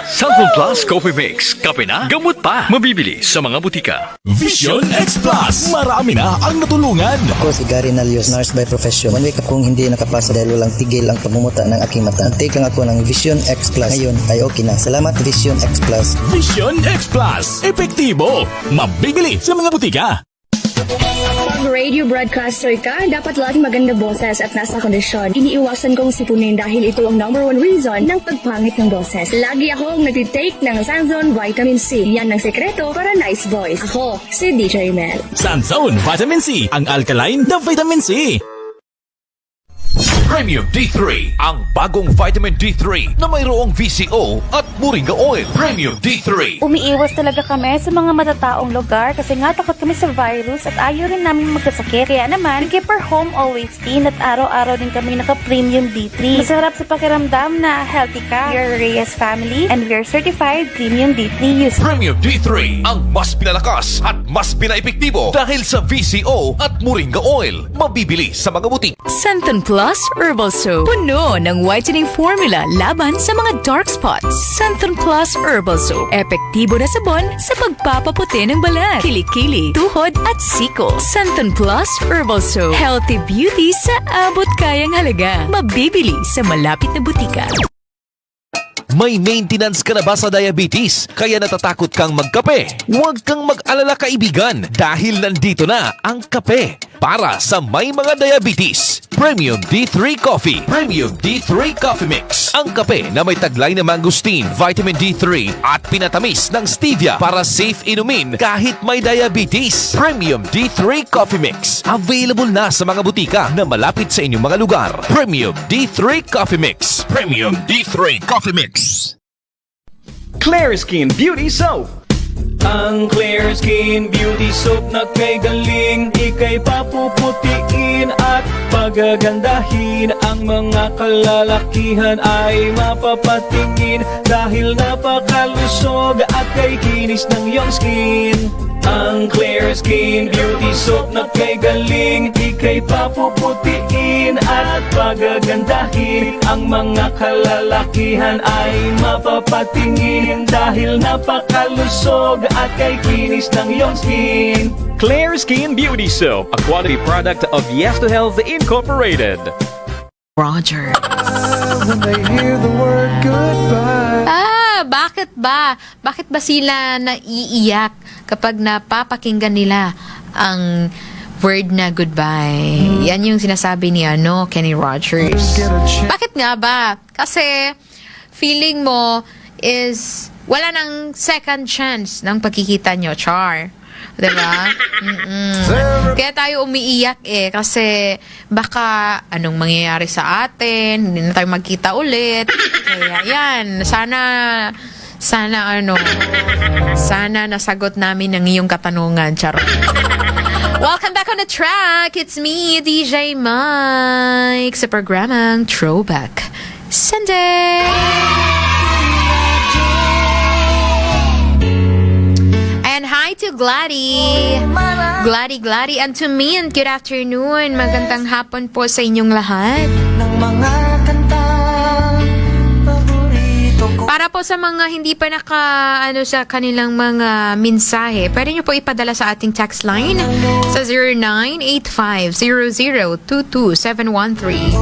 Sunflower Plus Coffee Mix. Kape na, gamot pa. Mabibili sa mga butika. Vision X Plus. Marami na ang natulungan. Ako si Gary Nalios, nurse by profession. One week akong hindi nakapasa dahil walang tigil ang pagmumuta ng aking mata. Take lang ako ng Vision X Plus. Ngayon ay okay na. Salamat Vision X Plus. Vision X Plus. Epektibo. Mabibili sa mga butika. Pag radio broadcaster ka, dapat laging maganda boses at nasa kondisyon. Iniiwasan kong sipunin dahil ito ang #1 reason ng pagpangit ng boses. Lagi akong nagtitake ng Sanzone Vitamin C. Yan ang sekreto para nice voice. Ako, si DJ Mel. Sunzone Vitamin C. Ang alkaline na vitamin C. Premium D3, ang bagong vitamin D3 na mayroong VCO at Moringa Oil. Premium D3. Umiiwas talaga kami sa mga matataong lugar kasi nga takot kami sa virus at ayaw rin namin magkasakit. Kaya naman, Keeper Home Always Clean at araw-araw din kami naka-premium D3. Masarap sa pakiramdam na healthy ka. We are Reyes family and we are certified premium D3 users. Premium D3, ang mas pinalakas at mas pinaepektibo dahil sa VCO at Moringa Oil. Mabibili sa mga butik. Santon Plus Herbal Soap. Puno ng whitening formula laban sa mga dark spots. Santon Plus Herbal Soap. Epektibo na sabon sa pagpapaputi ng balat, kilikili, tuhod at siko. Santon Plus Herbal Soap. Healthy beauty sa abot kayang halaga. Mabibili sa malapit na butika. May maintenance ka na ba sa diabetes? Kaya natatakot kang magkape? Huwag kang mag-alala kaibigan dahil nandito na ang kape para sa may mga diabetes. Premium D3 Coffee. Premium D3 Coffee Mix. Ang kape na may taglay na mangosteen, vitamin D3 at pinatamis ng stevia para safe inumin kahit may diabetes. Premium D3 Coffee Mix. Available na sa mga butika na malapit sa inyong mga lugar. Premium D3 Coffee Mix. Premium D3 Coffee Mix. Clear Skin Beauty Soap. Ang Clear Skin Beauty Soap na kay galing, ika'y papuputiin at pagagandahin. Ang mga kalalakihan ay mapapatingin dahil napakalusog at kay kinis ng iyong skin. Ang Clear Skin Beauty Soap na kay galing, ika'y papuputiin at pagagandahin. Ang mga kalalakihan ay mapapatingin dahil napakalusog at kay kinis ng iyong skin. Clear Skin Beauty Soap, a quality product of Yes to Health Incorporated. Roger. When they hear the word goodbye. Bakit ba? Bakit ba sila naiiyak kapag napapakinggan nila ang word na goodbye? Yan yung sinasabi ni Kenny Rogers. Bakit nga ba? Kasi feeling mo is wala nang second chance ng pagkikita nyo, Char. Diba? Kaya tayo umiiyak kasi baka anong mangyayari sa atin, hindi na tayo magkita ulit. Kaya yan, sana nasagot namin ang iyong katanungan, Charot. Welcome back on the track. It's me, DJ Mike, sa programang Throwback Sunday. And hi to Gladdy. Gladdy, and to me, and good afternoon. Magandang hapon po sa inyong lahat. Ng mga kantang paborito ko. Para po sa mga hindi pa sa kanilang mga mensahe, pwede nyo po ipadala sa ating text line sa 0985-0022-713.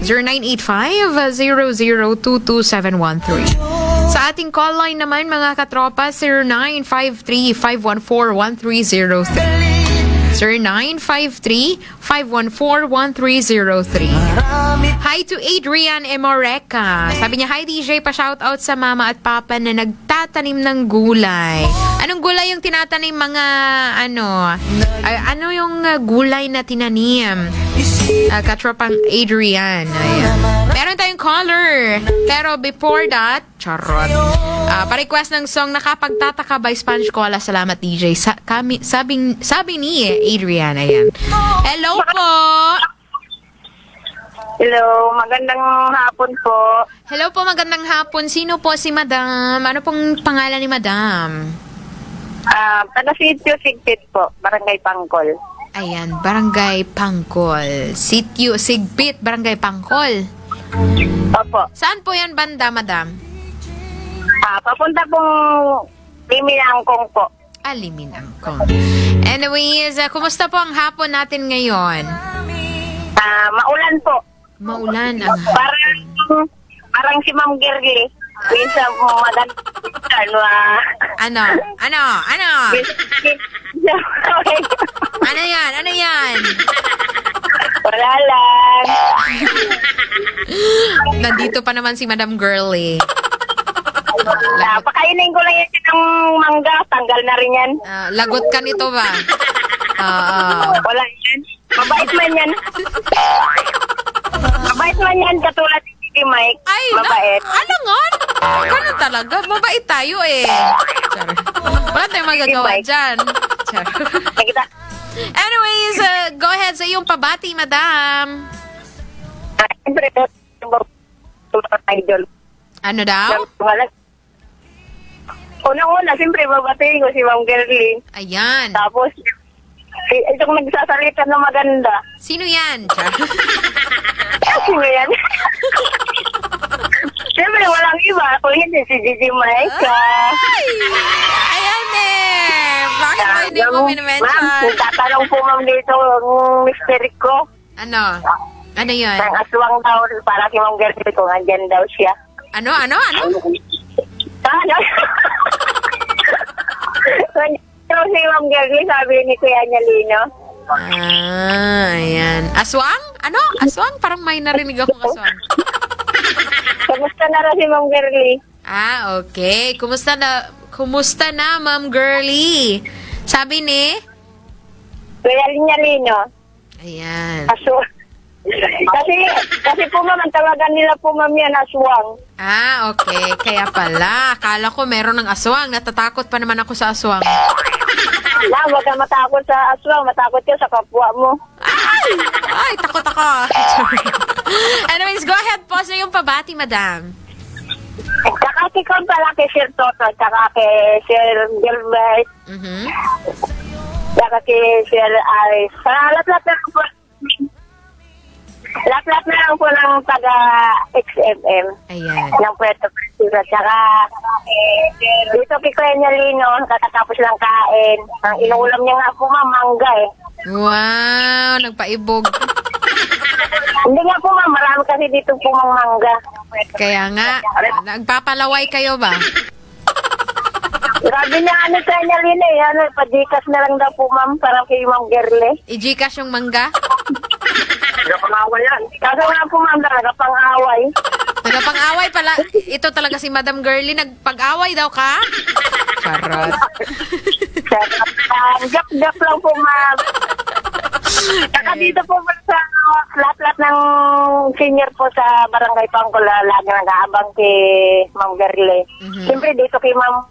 0985-0022-713. Sa ating call line naman, mga katropa, 0953-514-1303. 0953-514-1303. Hi to Adrian Emoreca. Sabi niya, hi DJ, pa-shoutout sa mama at papa na nagtatanim ng gulay. Anong gulay yung tinatanim, mga ano yung gulay na tinanim? Katropang Adrian. Ayan. Meron tayong caller. Pero before that, charot. Pa-request ng song Nakapagtataka by Sponge Cola. Salamat DJ. Sabi ni Adrian. Ayan. Hello po. Hello, magandang hapon po. Hello po, magandang hapon. Sino po si Madam? Ano pong pangalan ni Madam? Taga Sitio Sigpit po, Barangay Pangkol. Ayan, Barangay Pangkol. Sitio Sigpit, Barangay Pangkol. Opo. Saan po yan banda, Madam? Papunta pong Liminangkong po. Liminangkong. Anyways, kumusta po ang hapon natin ngayon? Maulan po. Maulan ang hapon. Parang si Ma'am Girly. Minsan Ano? Ano yan? Wala lang. Nandito pa naman si Madam Girly. Pakainin ko lang yan ng mangga. Tanggal na rin yan. Lagot ka nito ba? Wala yan. Mabait man yan. Mabait man yan katulad ni Mike. Mabait. Alangan? Ganun talaga. Mabait tayo eh. Wala tayong magagawa dyan. Anyways, go ahead sa iyong pabati, madam. Siyempre, idol. Ano daw? Unang-una, siyempre, babatiin ko si Ma'am Girly. Ayan. Tapos, itong nagsasalita na maganda. Sino yan? Sino yan? Siyempre, walang iba. Ako hindi si Gigi Mike. Ayan eh. Bakit mo hindi mo minimension? Ma'am, tatanong po ma'am dito ang mystery ko. Ano? Ano yun? Ang aswang daw para si Ma'am Girly kung andyan daw siya. Ano? Ano? Kung si Ma'am Girly, sabi ni Kuya Nyalino. Ayan. Aswang? Ano? Aswang? Parang may narinig akong aswang. Kumusta na rin si Ma'am Girly? Okay. Kumusta na, Ma'am Girly? Sabi ni? Kuya Nyalino. Ayan. Aswang. Kasi po ma'am, ang tawagan nila po ma'am yan, aswang. Okay. Kaya pala. Akala ko meron ng aswang. Natatakot pa naman ako sa aswang. Huwag ka matakot sa aswang. Matakot ka sa kapwa mo. Ay, takot ako. Anyways, go ahead po sa yung pabati, madam. Tsaka si Kon pala kay Sir Toto, tsaka kay Sir Gilbert, tsaka kay Sir Aris. Lahat na lang po ng taga-XFM. Ayan. Ng Puerto Princesa. Tsaka dito kay Kuya Nyalino, katatapos lang kain. Ang inuulam niya nga po ma'am, mangga eh. Wow, nagpaibog. Hindi nga po ma'am, marami kasi dito po mang mangga. Kaya nga, nagpapalaway kayo ba? Grabe na Kuya Nyalino eh. Padikas na lang daw po ma'am, parang kay Ma'am Girly. I-Gcash yung mangga? Nagapang-away yan. Kaso nga po ma'am, nagapang-away. Nagapang-away pala. Ito talaga si Madam Girly. Nagpag-away daw ka? Charot. Gap lang po ma'am. Saka dito po sa lahat ng senior po sa Barangay Pangkula, lagi nag-aabang kay Ma'am Girly. Siyempre dito kay Ma'am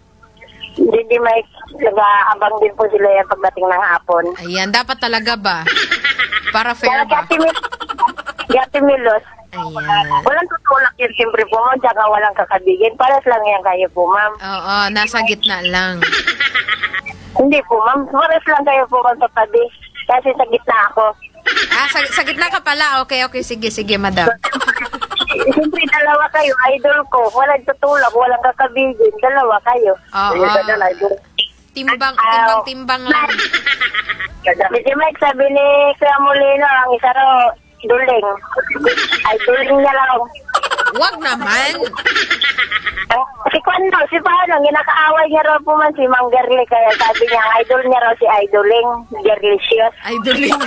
Gigi Mike, nag-aabang din po sila yan pagdating ng hapon. Ayan, dapat talaga ba? Para fair ba? Gati Milos. Ayan. Walang tutulak yun siyempre po ma'am, tsaka walang kakabigin. Paras lang yan kayo po ma'am. Oo, nasa gitna lang. Hindi po ma'am, paras lang kayo po ma'am tatabi. Kasi sa gitna ako. Sa gitna ka pala. Okay, sige, madam. Siyempre, dalawa kayo. Idol ko. Walang tutulak, walang kakabigin. Dalawa kayo. Oo. Timbang lang. Si Mike, sabi ni Kuya Molino, ang isa raw, duling. Ay, duling niya lang. Wag naman. Si Paano, ginakaaway niya raw po man si Ma'am Girly. Kaya sabi niya, ang idol niya raw si Idoling. Girlicious. Idoling.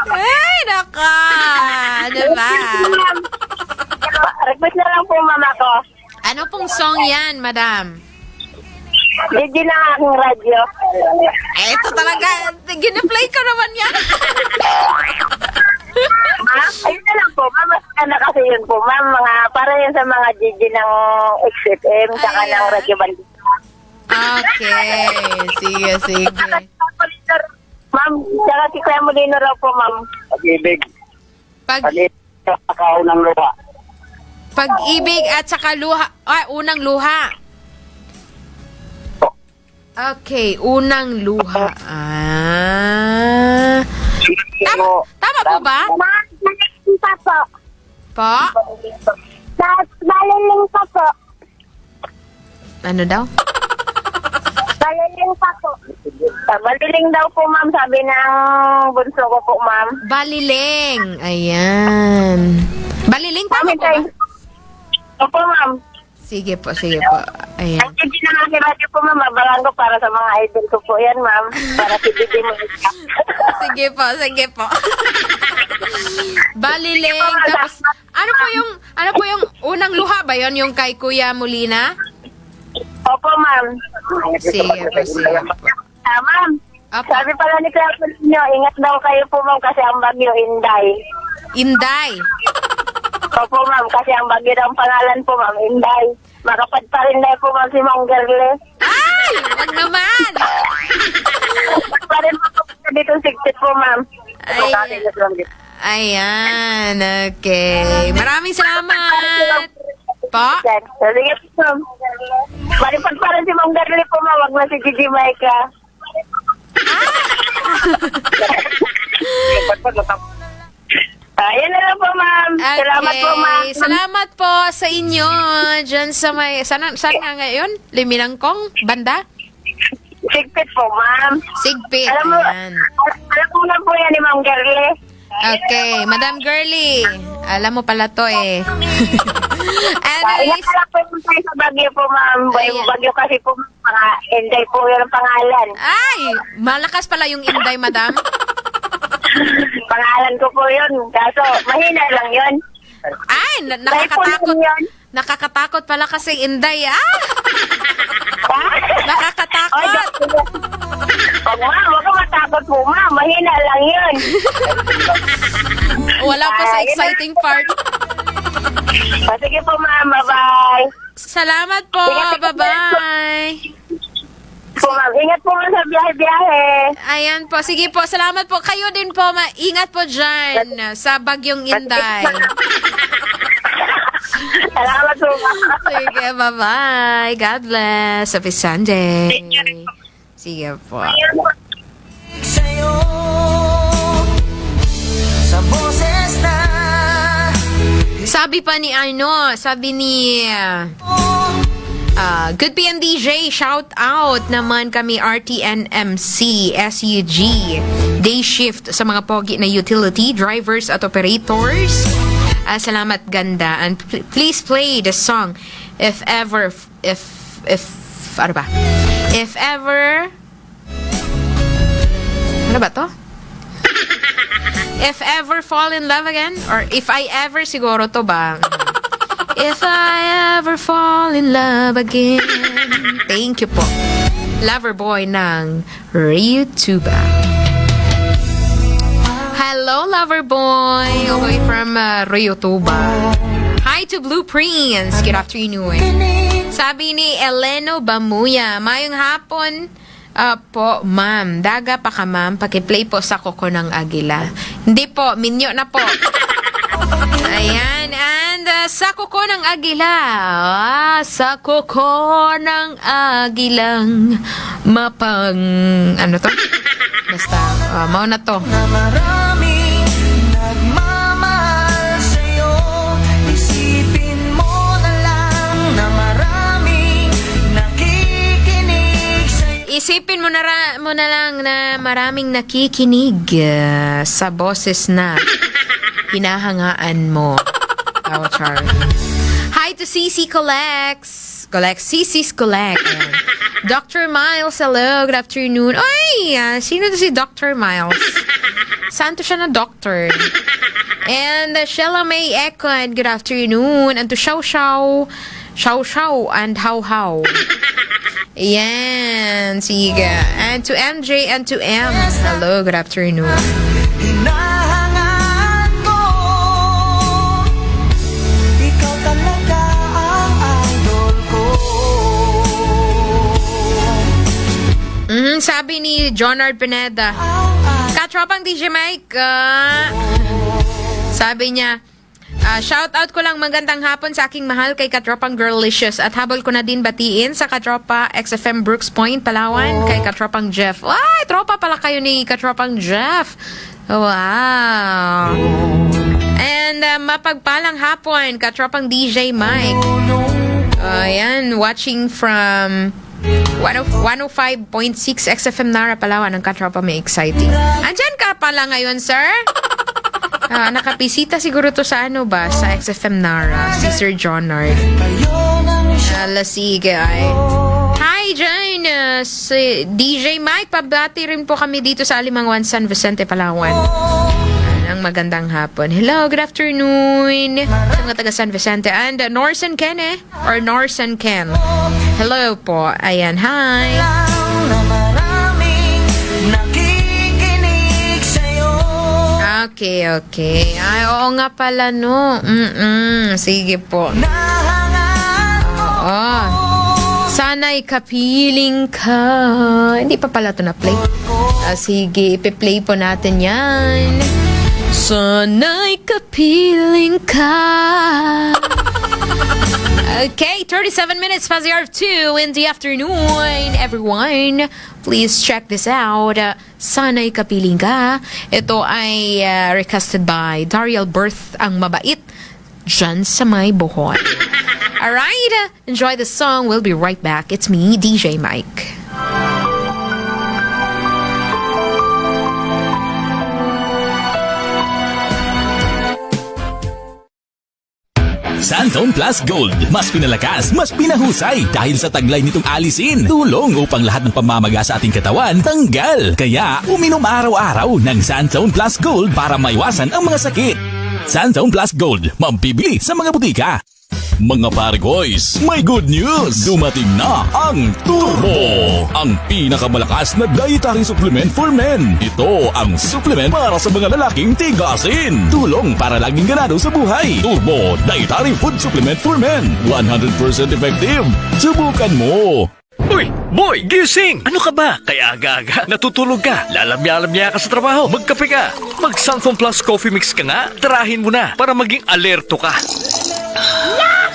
Ay, naka. Diba? Request na lang po, mama ko. Ano pong song yan, madam? Hindi na aking radyo. Ito talaga. Gina-play ko naman yan. Ayun na lang po, ma'am. Mas na kasi yun po, ma'am. Para yan sa mga GG ng XFM, saka ng radyo bandita. Okay. Sige. Ma'am, saka si Kuya Molino raw po, ma'am. Pag-ibig. Unang luha. Pag-ibig at saka luha. Unang luha. Okay, unang luha. Tama po ba? Po? Baliling pa po. Ano daw? Baliling pa po. Baliling daw po, ma'am. Sabi ng bunso ko po, ma'am. Baliling. Ayan. Baliling, tama po ba? Opo, ma'am. Sige po, sige po. Ayan. Ang hindi na nakakirati po, ma'am. Mabalan ko para sa mga idol ko po yan, ma'am. Para si Didi mo. Sige po, sige po. Baliling. Tapos, ano po yung unang luha ba yon, yung kay Kuya Molina? Opo, ma'am. Sige po, sige po. Ma'am. Opo. Sabi pala ni Clara niyo, ingat daw kayo po, ma'am, kasi ang bagyo, Inday. Inday. Opo, ma'am, kasi ang bagyo daw ang pangalan po, ma'am, Inday. Makapad pa rin na po, ma'am, si Mang Gerle. Ay! Wag naman! Pa rin po dito sigtit po, ma'am. Ayan, okay. Maraming salamat. Po? Sige po, ma'am. Maripad pa rin si Mang Gerle po, ma'am. Wag na si Gigi Maika. Ayan na lang po, ma'am. Salamat po, ma'am. Salamat po sa inyo. Diyan sa may... Saan nga ngayon? Liminangkong? Banda? Sigpit po, ma'am. Sigpit. Alam mo, Ayan. alam mo na po yan ni Ma'am Gerle. Okay. Madam Girly. Alam mo pala to eh. Ingat na lang po yung tayo sa Bagyo po, ma'am. Bagyo kasi po, Inday po yun ang pangalan. Ay! Malakas pala yung Inday, madam. Pangalan ko po yun. Kaso, mahina lang yun. Ay! Nakakatakot. Nakakatakot pala kasi Inday. Nakakatakot. Huwag ka matakot po, ma'am. Mahina lang yun. Wala pa sa exciting part. Sige po, ma'am. Bye-bye. Salamat po. Bye-bye. Po, ma'am. Ingat po sa biyahe-biyahe. Ayan po. Sige po. Salamat po. Kayo din po. Ingat po dyan sa Bagyong Inday. Salamat po, ma'am. Sige, bye-bye. God bless. Happy Sunday. Sige po. Sa'yo sa boses na Sabi pa ni sabi ni Good PNDJ, shout out naman kami RTNMC, SUG, day shift sa mga pogi na utility, drivers at operators. Salamat ganda. And please play the song If Ever, ano ba to? If Ever Fall in Love Again? Or If I Ever, siguro to ba? If I Ever Fall in Love Again. Thank you po. Loverboy ng Ryutuba. Hello, Loverboy. All the way from Ryutuba. Hi to Blue Prince. Good afternoon. Sabi ni Eleno Bamuya, mayong hapon. Po, ma'am. Daga pa ka, ma'am. Pakiplay po sa Koko ng Agila. Hindi po. Minyo na po. Ayan. And sa Koko ng Agila. Sa Koko ng Agilang mapang... Ano to? Basta, mauna to. na maraming nagmamahal sa'yo. Isipin mo na lang na maraming nakikinig sa'yo. Isipin mo na lang na maraming nakikinig sa boses na hinahangaan mo. Oh, Char. Hi to CC Collects. CC's Collect. Ayan. Dr. Miles, hello. Good afternoon. Ay, sino to si Dr. Miles? Saan to siya na doctor? And Sheila May Ekon, good afternoon. And to Xiao Xiao and How How. Ayan, sige. And to MJ and to M, hello, good afternoon. Hinahangaan mo, ikaw talaga ang idol ko. Sabi ni Jonard Pineda, Katropang DJ Mike, sabi niya, shout out ko lang magandang hapon sa aking mahal kay Katropang Girlicious at habol ko na din batiin sa Katropa XFM Brooks Point, Palawan, kay Katropang Jeff. Ay, tropa pala kayo ni Katropang Jeff. Wow. And mapagpalang hapon, katropang DJ Mike. Ayan, watching from 105.6 XFM Nara, Palawan. Ang katropa may exciting. Andyan ka pala ngayon, sir? Nakapisita siguro to sa sa XFM Nara, si Sir Jonard. Sige ay. Hi, Jane. Si DJ Mike, pabati rin po kami dito sa Alimangwan, San Vicente, Palawan. Ang magandang hapon. Hello, good afternoon sa mga taga San Vicente and Norsen Ken or Norsen Ken. Hello po. Ayan, hi. Okay. Ay, oo nga pala, no. Sige po. Oo. Sana'y kapiling ka. Hindi pa pala ito na-play. Sige, ipi-play po natin yan. Sana'y kapiling ka. Okay, 37 minutes past the hour of 2 in the afternoon. Everyone, please check this out. Sana'y kapiling ka. Ito ay requested by Dariel Berth, ang mabait dyan sa may Bohol. Alright, enjoy the song. We'll be right back. It's me, DJ Mike. Santon Plus Gold. Mas pinalakas, mas pinahusay dahil sa taglay nitong alisin. Tulong upang lahat ng pamamaga sa ating katawan tanggal. Kaya uminom araw-araw ng Santon Plus Gold para maiwasan ang mga sakit. Santon Plus Gold, mabibili sa mga butika. Mga pare-boys, may good news! Dumating na ang Turbo! Ang pinakamalakas na dietary supplement for men. Ito ang supplement para sa mga lalaking tigasin. Tulong para laging ganado sa buhay. Turbo Dietary Food Supplement for Men. 100% effective. Subukan mo! Uy, boy, gising! Ano ka ba? Kaya aga-aga, natutulog ka, lalamya-lamya ka sa trabaho, magkape ka. Mag-Santon Plus Coffee Mix ka nga, tirahin mo na para maging alerto ka.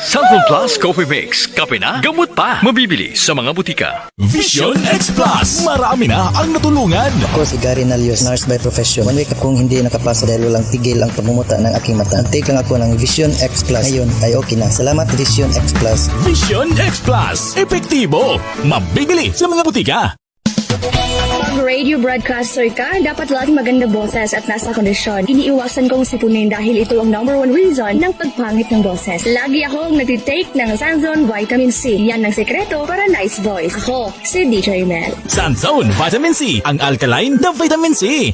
Santon Plus Coffee Mix, kape na, gamot pa. Mabibili sa mga butika. Vision X Plus. Marami na ang natulungan. Ako si Gary Nalios, nurse by profession. One week akong hindi nakapasa dahil walang tigil ang pagmumuta ng aking mata. Take lang ako ng Vision X Plus. Ngayon ay okay na. Salamat Vision X Plus. Vision X Plus. Epektibo. Mabibili sa mga butika. Pag radio broadcaster ka, dapat laging maganda boses at nasa kondisyon. Iniiwasan kong sipunin dahil ito ang #1 reason ng pagpangit ng boses. Lagi akong nagtitake ng Sanzone Vitamin C. Yan ang sekreto para nice voice. Ako, si DJ Mel. Sanzone Vitamin C. Ang alkaline na vitamin C.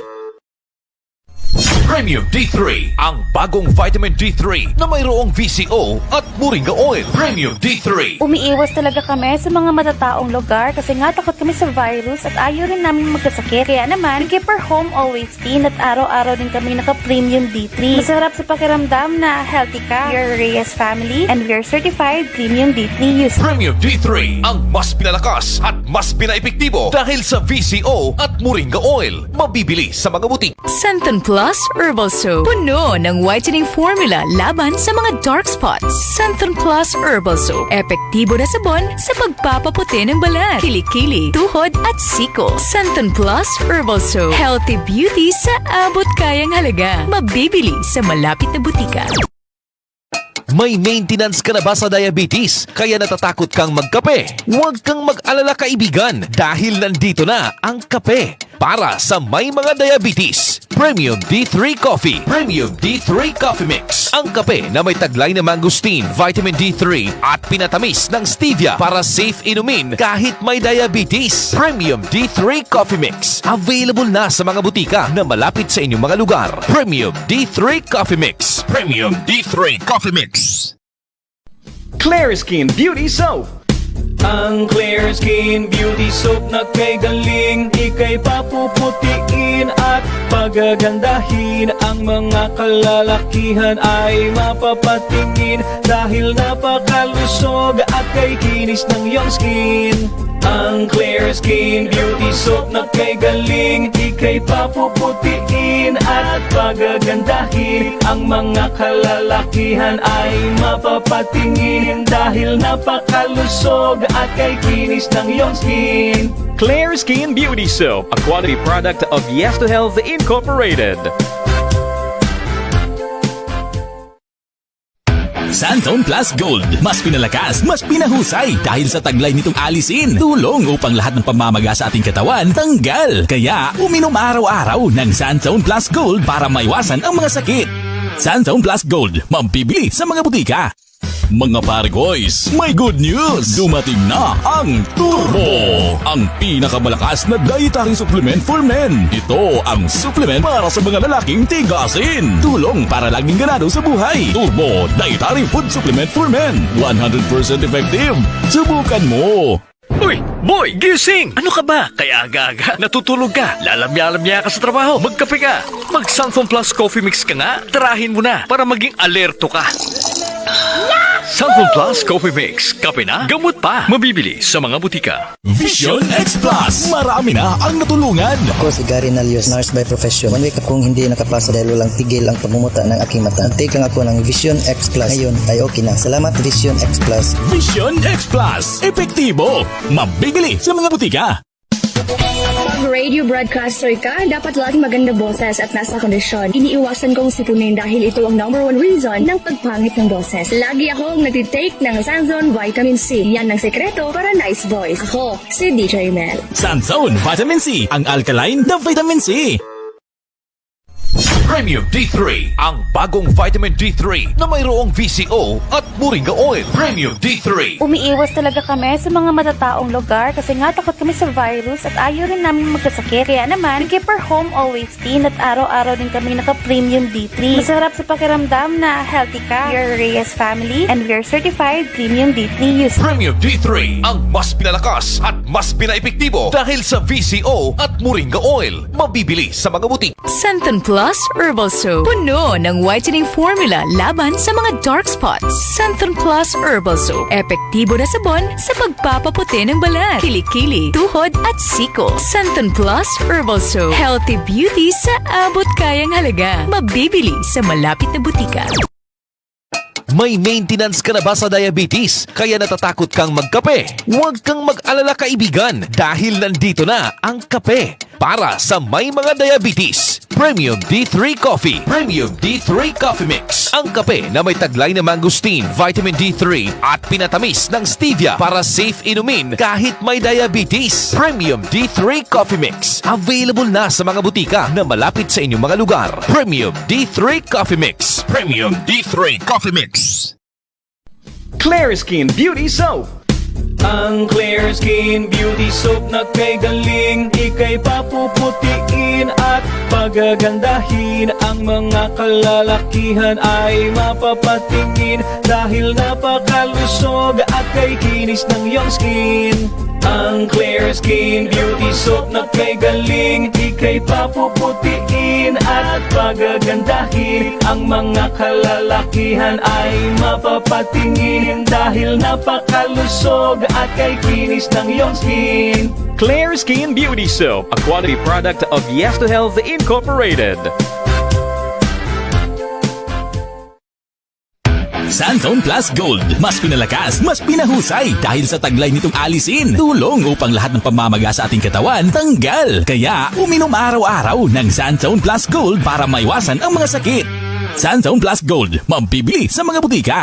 Premium D3, ang bagong vitamin D3 na mayroong VCO at Moringa Oil. Premium D3. Umiiwas talaga kami sa mga matataong lugar kasi nga takot kami sa virus at ayaw rin namin magkasakit. Kaya naman, keep our home always clean at araw-araw din kami naka-premium D3. Masarap sa pakiramdam na healthy ka. We are Reyes family and we are certified premium D3 user. Premium D3, ang mas pinalakas at mas pinaepektibo dahil sa VCO at Moringa Oil. Mabibili sa mga butik. Santon Plus Herbal Soap. Puno ng whitening formula laban sa mga dark spots. Santon Plus Herbal Soap. Epektibo na sabon sa pagpapaputi ng balat, kilikili, tuhod at siko. Santon Plus Herbal Soap. Healthy beauty sa abot kayang halaga. Mabibili sa malapit na butika. May maintenance ka na ba sa diabetes? Kaya natatakot kang magkape? Huwag kang mag-alala kaibigan dahil nandito na ang kape para sa may mga diabetes. Premium D3 Coffee. Premium D3 Coffee Mix. Ang kape na may taglay na mangosteen, vitamin D3 at pinatamis ng stevia para safe inumin kahit may diabetes. Premium D3 Coffee Mix. Available na sa mga butika na malapit sa inyong mga lugar. Premium D3 Coffee Mix. Premium D3 Coffee Mix. Clear Skin Beauty Soap. Ang Clear Skin Beauty Soap na kay galing, ika'y papuputiin at pagagandahin. Ang mga kalalakihan ay mapapatingin dahil napakalusog at kay kinis ng iyong skin. Ang Clear Skin Beauty Soap na kay galing, ika'y papuputiin at pagagandahin. Ang mga kalalakihan ay mapapatingin dahil napakalusog at kay kinis ng iyong skin. Clear Skin Beauty Soap, a quality product of Yes to Health Incorporated. Santone Plus Gold. Mas pinalakas, mas pinahusay dahil sa taglay nitong alisin. Tulong upang lahat ng pamamaga sa ating katawan tanggal. Kaya uminom araw-araw ng Santone Plus Gold para maiwasan ang mga sakit. Santone Plus Gold, mabibili sa mga butika. Mga pare-boys, may good news! Dumating na ang Turbo! Ang pinakamalakas na dietary supplement for men. Ito ang supplement para sa mga lalaking tigasin. Tulong para laging ganado sa buhay. Turbo Dietary Food Supplement for Men. 100% effective. Subukan mo! Uy, boy, gising! Ano ka ba? Kaya aga-aga, natutulog ka, lalamya-lamya ka sa trabaho, magkape ka. Mag Santhon Plus Coffee Mix ka nga, tirahin mo na para maging alerto ka. Santhon Plus Coffee Mix, kape na, gamot pa, mabibili sa mga butika. Vision X Plus! Marami na ang natulungan! Ako si Gary Nalios, nurse by profession. One week akong hindi nakapasa dahil walang tigil ang pagmumuta ng aking mata. Take lang ako ng Vision X Plus. Ngayon ay okay na. Salamat Vision X Plus. Vision X Plus! Epektibo! Mabibili sa mga butika! Pag radio broadcaster ka, dapat laging maganda boses at nasa kondisyon. Iniiwasan kong sipunin dahil ito ang #1 reason ng pagpangit ng boses. Lagi akong nagtitake ng Sanzone Vitamin C. Yan ang sekreto para nice voice. Ako, si DJ Mel. Sanzone Vitamin C, ang alkaline na vitamin C. Premium D3, ang bagong vitamin D3 na mayroong VCO at Moringa Oil. Premium D3. Umiiwas talaga kami sa mga matataong lugar kasi nga takot kami sa virus at ayaw rin namin magkasakit. Kaya naman, keep our home always clean at araw-araw din kami naka-premium D3. Masarap sa pakiramdam na healthy ka. We are Reyes family and we are certified premium D3 user. Premium D3, ang mas pinalakas at mas pinaepektibo dahil sa VCO at Moringa Oil. Mabibili sa mga butik. Santhon Plus Herbal Soap. Puno ng whitening formula laban sa mga dark spots. Santhon Plus Herbal Soap. Epektibo na sabon sa pagpapaputi ng balat, kilikili, tuhod at siko. Santhon Plus Herbal Soap. Healthy beauty sa abot kayang halaga. Mabibili sa malapit na butika. May maintenance ka na ba sa diabetes? Kaya natatakot kang magkape? Huwag kang mag-alala kaibigan dahil nandito na ang kape para sa may mga diabetes. Premium D3 Coffee. Premium D3 Coffee Mix. Ang kape na may taglay na mangosteen, vitamin D3 at pinatamis ng stevia para safe inumin kahit may diabetes. Premium D3 Coffee Mix. Available na sa mga butika na malapit sa inyong mga lugar. Premium D3 Coffee Mix. Premium D3 Coffee Mix. Clear Skin Beauty Soap. Ang Clear Skin Beauty Soap na kay galing, ika'y papuputiin at pagagandahin. Ang mga kalalakihan ay mapapatingin dahil napakalusog at kay kinis ng iyong skin. Ang Clear Skin Beauty Soap na kay galing, ika'y papuputiin at pagagandahin. Ang mga kalalakihan ay mapapatingin dahil napakalusog at kay kinis ng iyong skin. Clear Skin Beauty Soap, a quality product of Yes to Health Incorporated. Santone Plus Gold. Mas pinalakas, mas pinahusay dahil sa taglay nitong alisin. Tulong upang lahat ng pamamaga sa ating katawan tanggal. Kaya uminom araw-araw ng Santone Plus Gold para maiwasan ang mga sakit. Santone Plus Gold, mabibili sa mga butika.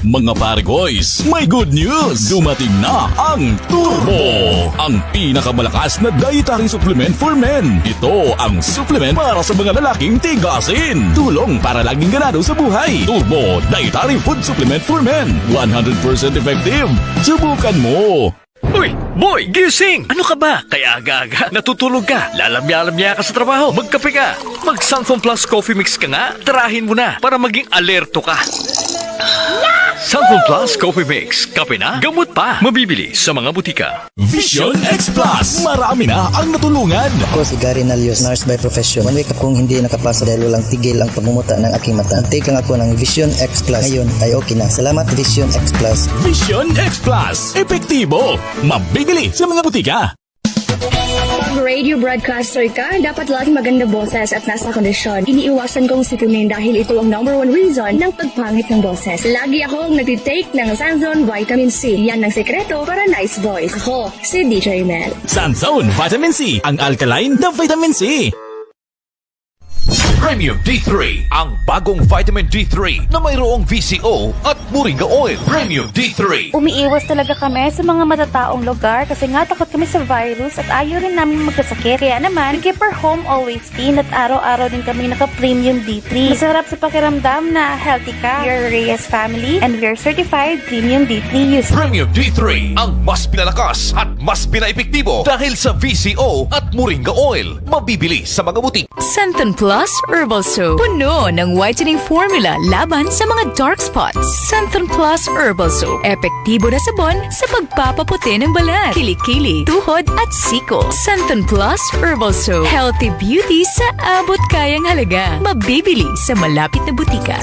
Mga pare-boys, may good news! Dumating na ang Turbo! Ang pinakamalakas na dietary supplement for men. Ito ang supplement para sa mga lalaking tigasin. Tulong para laging ganado sa buhay. Turbo Dietary Food Supplement for Men. 100% effective. Subukan mo! Uy, boy, gising! Ano ka ba? Kaya aga-aga, natutulog ka, lalamya-lamya ka sa trabaho, magkape ka. Mag Santhon Plus Coffee Mix ka nga, tirahin mo na para maging alerto ka. Santhon Plus Coffee Mix, kape na, gamot pa, mabibili sa mga butika. Vision X Plus! Marami na ang natulungan! Ako si Gary Nalios, nurse by profession. One week akong hindi nakapasa dahil walang tigil ang pagmumuta ng aking mata. Take lang ako ng Vision X Plus. Ngayon ay okay na. Salamat Vision X Plus. Vision X Plus! Epektibo! Mabibili sa mga butika! Pag radio broadcaster ka, dapat laging maganda boses at nasa kondisyon. Iniiwasan kong sipunin dahil ito ang #1 reason ng pagpangit ng boses. Lagi akong nagtitake ng Sanzone Vitamin C. Yan ang sekreto para nice voice. Ako, si DJ Mel. Sanzone Vitamin C, ang alkaline na vitamin C. Premium D3, ang bagong vitamin D3 na mayroong VCO at moringa oil. Premium D3. Umiiwas talaga kami sa mga matataong lugar kasi nga takot kami sa virus at ayaw rin namin magkasakit. Kaya naman, keep our home always clean at araw-araw din kami naka-Premium D3. Masarap sa pakiramdam na healthy ka. We are Reyes family and we are certified Premium D3 users. Premium D3, ang mas pinalakas at mas pinaepektibo dahil sa VCO at moringa oil. Mabibili sa mga butik. Santon Plus Herbal Soap. Puno ng whitening formula laban sa mga dark spots. Santon Plus Herbal Soap. Epektibo na sabon sa pagpapaputi ng balat, kilikili, tuhod at siko. Santon Plus Herbal Soap. Healthy beauty sa abot kayang halaga. Mabibili sa malapit na butika.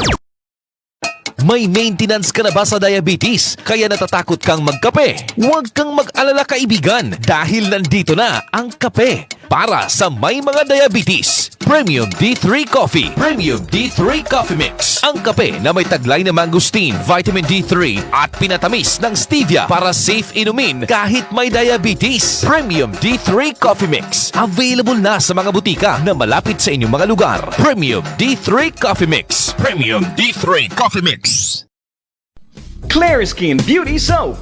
May maintenance ka na ba sa diabetes? Kaya natatakot kang magkape? Huwag kang mag-alala kaibigan dahil nandito na ang kape para sa may mga diabetes. Premium D3 Coffee. Premium D3 Coffee Mix. Ang kape na may taglay na mangosteen, vitamin D3 at pinatamis ng stevia para safe inumin kahit may diabetes. Premium D3 Coffee Mix. Available na sa mga butika na malapit sa inyong mga lugar. Premium D3 Coffee Mix. Premium D3 Coffee Mix. Clear Skin Beauty Soap.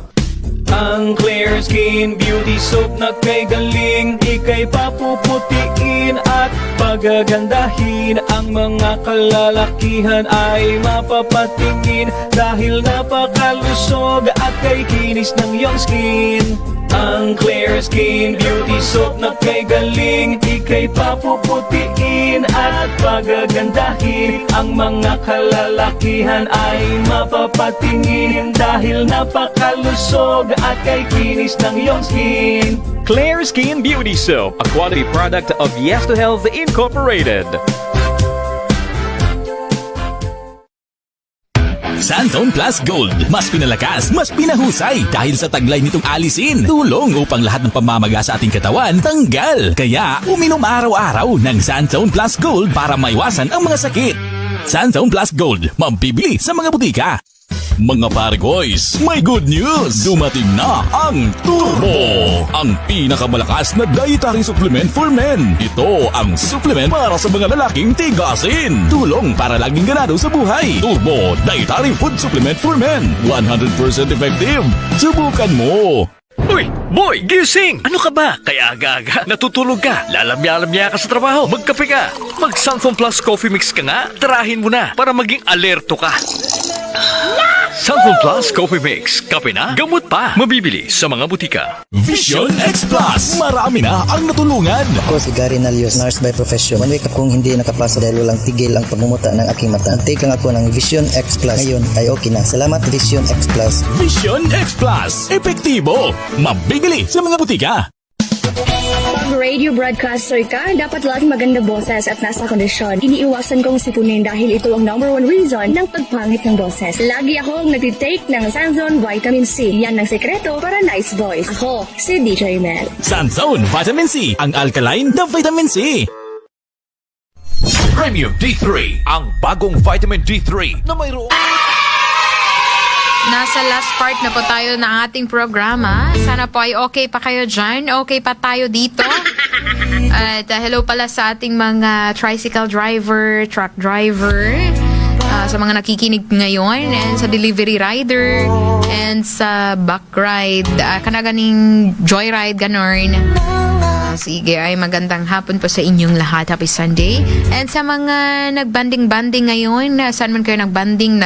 Ang Clear Skin Beauty Soap na kay galing, ika'y papuputiin at pagagandahin. Ang mga kalalakihan ay mapapatingin dahil napakalusog at kay kinis ng iyong skin. Ang Clear Skin Beauty Soap na kay galing, ika'y papuputiin at pagagandahin. Ang mga kalalakihan ay mapapatingin dahil napakalusog at kay kinis ng iyong skin. Clear Skin Beauty Soap, a quality product of Yes to Health Incorporated. Santon Plus Gold. Mas pinalakas, mas pinahusay dahil sa taglay nitong alisin. Tulong upang lahat ng pamamaga sa ating katawan tanggal. Kaya uminom araw-araw ng Santon Plus Gold para maiwasan ang mga sakit. Santon Plus Gold, mabibili sa mga butika. Mga Pargoys, may good news! Dumating na ang Turbo! Ang pinakamalakas na dietary supplement for men. Ito ang supplement para sa mga lalaking tigasin. Tulong para laging ganado sa buhay. Turbo Dietary Food Supplement for Men. 100% effective. Subukan mo! Uy, boy, gising! Ano ka ba? Kaya aga-aga, natutulog ka, lalamya-lamya ka sa trabaho, magkape ka. Mag-Santon Plus Coffee Mix ka nga, tirahin mo na para maging alerto ka. Santon Plus Coffee Mix, kape na, gamot pa. Mabibili sa mga butika. Vision X Plus! Marami na ang natulungan. Ako si Gary Nalios, nurse by profession. One week akong hindi nakapasa dahil walang tigil ang pagmumuta ng aking mata. Take lang ako ng Vision X Plus. Ngayon ay okay na. Salamat Vision X Plus. Vision X Plus. Epektibo. Mabibili sa mga butika. Pag radio broadcaster ka, dapat laging maganda boses at nasa kondisyon. Iniiwasan kong sipunin dahil ito ang #1 reason ng pagpangit ng boses. Lagi akong nagtitake ng Sanzone Vitamin C. Yan ang sekreto para nice voice. Ako, si DJ Mel. Sanzone Vitamin C, ang alkaline na vitamin C. Premium D3, ang bagong vitamin D3 na mayroong... Nasa last part na po tayo ng ating programa. Sana po ay okay pa kayo dyan. Okay pa tayo dito. At hello pala sa ating mga tricycle driver, truck driver, sa mga nakikinig ngayon, and sa delivery rider, and sa back ride, kanaganing joyride, ganon. Sige, ay magandang hapon po sa inyong lahat. Happy Sunday. And sa mga nagbanding-banding ngayon, saan man kayo nagbanding,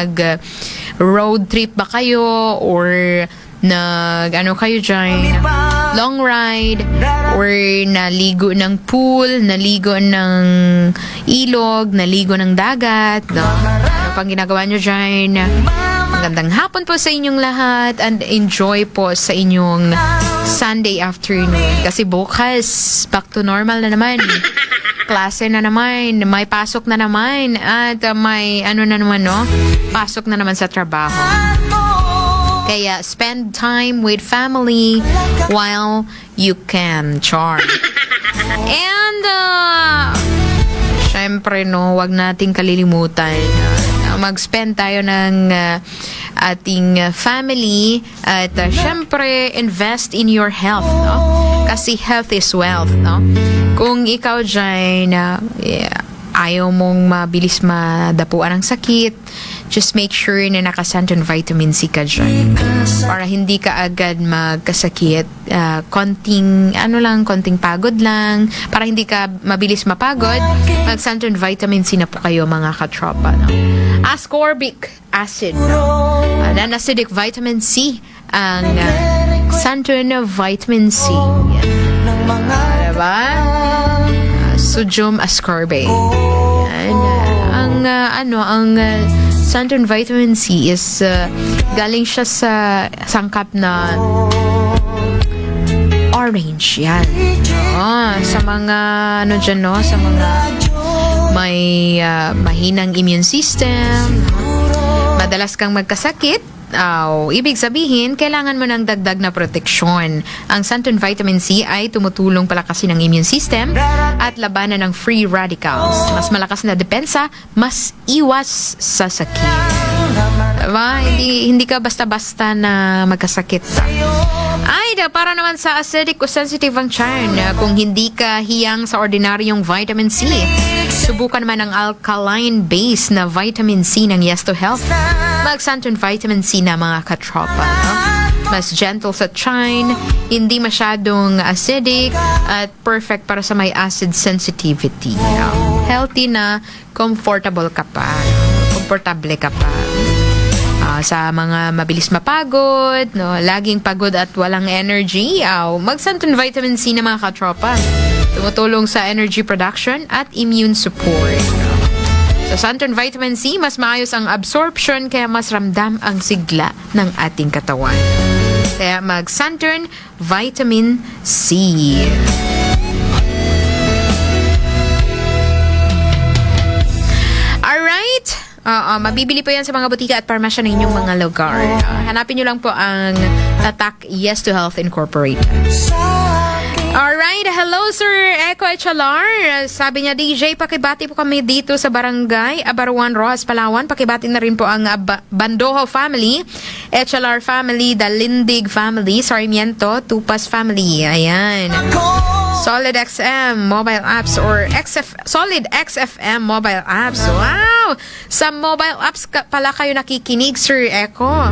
road trip ba kayo or kayo dyan, long ride, or naligo ng pool, naligo ng ilog, naligo ng dagat, no? Ano pang ginagawa nyo dyan? Magandang hapon po sa inyong lahat and enjoy po sa inyong Sunday afternoon. Kasi bukas, back to normal na naman. Klase na naman, may pasok na naman, at may pasok na naman sa trabaho. Kaya spend time with family while you can, char. And syempre wag nating kalilimutan mag-spend tayo ng ating family at syempre invest in your health, no? Kasi health is wealth, no? Kung ikaw dyan ayaw mong mabilis madapuan ng sakit, just make sure na naka-Santon Vitamin C ka dyan. Para hindi ka agad magkasakit. Konting pagod lang. Para hindi ka mabilis mapagod, mag-Santon Vitamin C na po kayo, mga katropa. No? Ascorbic acid. Non-acidic vitamin C. Ang Santon Vitamin C. Diba? Sodium ascorbate. Ang Santon Vitamin C is galing siya sa sangkap na orange. Yan. Sa mga sa mga may mahinang immune system, madalas kang magkasakit, ibig sabihin, kailangan mo ng dagdag na proteksyon. Ang Santon Vitamin C ay tumutulong palakasin ang immune system at labanan ng free radicals. Mas malakas na depensa, mas iwas sa sakit. Diba? Hindi ka basta-basta na magkasakit. Para naman sa acidic o sensitive ang tiyan, kung hindi ka hiyang sa ordinaryong vitamin C, subukan naman ang alkaline base na vitamin C ng Yes to Health. Mag-Santon Vitamin C na, mga katropa. Mas gentle sa tiyan, hindi masyadong acidic, at perfect para sa may acid sensitivity. Healthy na, comfortable ka pa. Komportable ka pa. Sa mga mabilis mapagod, laging pagod at walang energy, mag-Santon Vitamin C na, mga katropa. Tumutulong sa energy production at immune support. Sa Santon Vitamin C, mas maayos ang absorption, kaya mas ramdam ang sigla ng ating katawan. Kaya mag-Santon Vitamin C. Alright? Mabibili po yan sa mga butika at parmasya ng inyong mga lugar. Hanapin nyo lang po ang Tatak Yes to Health Incorporated. Alright, hello Sir Eco Echalar. Sabi niya, DJ, pakibati po kami dito sa Barangay Abaruan, Rojas, Palawan. Pakibati na rin po ang Bandoho family, Echalar family, Dalindig family, Sarmiento, Tupas family. Ayan. Solid XM mobile apps or Solid XFM mobile apps. Wow! Sa mobile apps pala kayo nakikinig, Sir Eco.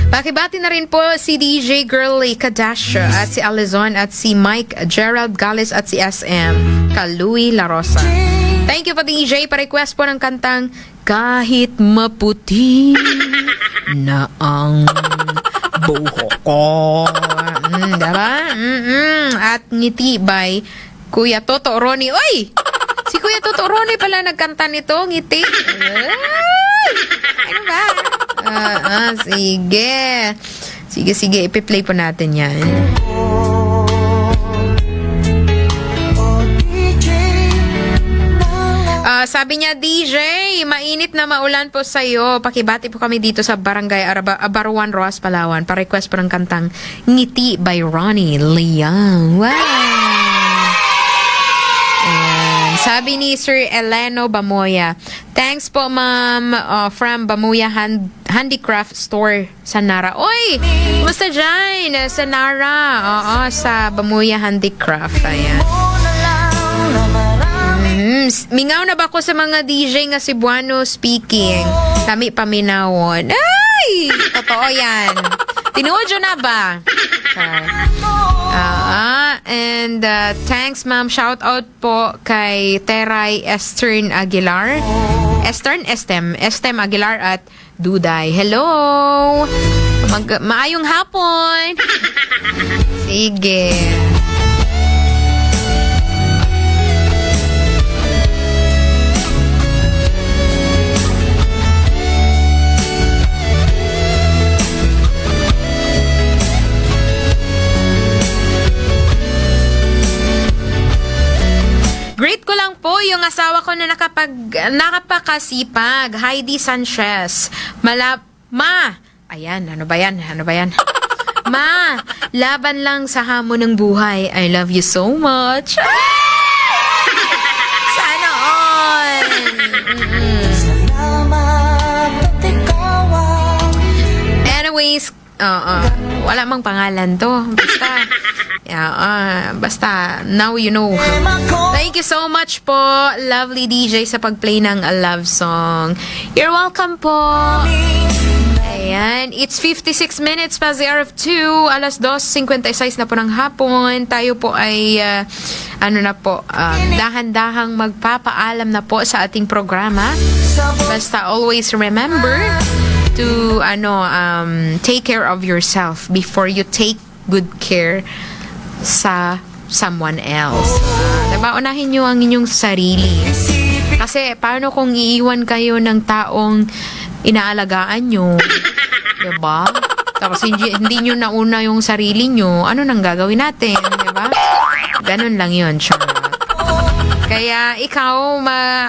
Pakibati na rin po si DJ Girly Kadash at si Alizon at si Mike Gerald Gales at si SM Kalui La Rosa. Thank you po, DJ. Pa-request po ng kantang Kahit Maputi na ang buhok ko. Diba? At Ngiti by Kuya Toto Ronnie. Oy! Si Kuya Toto Ronnie pala nagkanta nito, Ngiti. Ano ba? Sige. Sige. Ipi-play po natin yan. Sabi niya, DJ, mainit na maulan po sa'yo. Pakibati po kami dito sa Barangay Abaruan, Rojas, Palawan. Pa-request po ng kantang Ngiti by Ronnie Liang. Wow! Sabi ni Sir Eleno Bamoya, thanks po, ma'am, from Bamoya Handicraft Store sa Nara. Oy! Kumusta dyan? Sa Nara. Sa Bamoya Handicraft. Ayan. Mingaw na ba ako sa mga DJ nga Cebuano speaking? Kami paminawon. Ay! Totoo yan. Tinuod na ba? And thanks, ma'am. Shout out po kay Teray Estern Aguilar. Estem Aguilar at Duday. Hello! Maayong hapon! Sige. Great ko lang po yung asawa ko na nakapakasipag, Heidi Sanchez. Ayan, ano ba yan? Ma, laban lang sa hamon ng buhay. I love you so much. Sana all. Anyways, wala mang pangalan to. Basta, Basta, now you know. Thank you so much po, lovely DJ, sa pag-play ng a love song. You're welcome po. Ayan, it's 56 minutes past the hour of 2, alas 2:56 na po ng hapon. Tayo po ay, dahan-dahang magpapaalam na po sa ating programa. Basta always remember to, take care of yourself before you take good care sa someone else. Diba? Unahin nyo ang inyong sarili. Kasi, paano kung iiwan kayo ng taong inaalagaan nyo? Diba? Tapos hindi nyo nauna yung sarili nyo, ano nang gagawin natin? Diba? Ganun lang yun, charot. Kaya ikaw,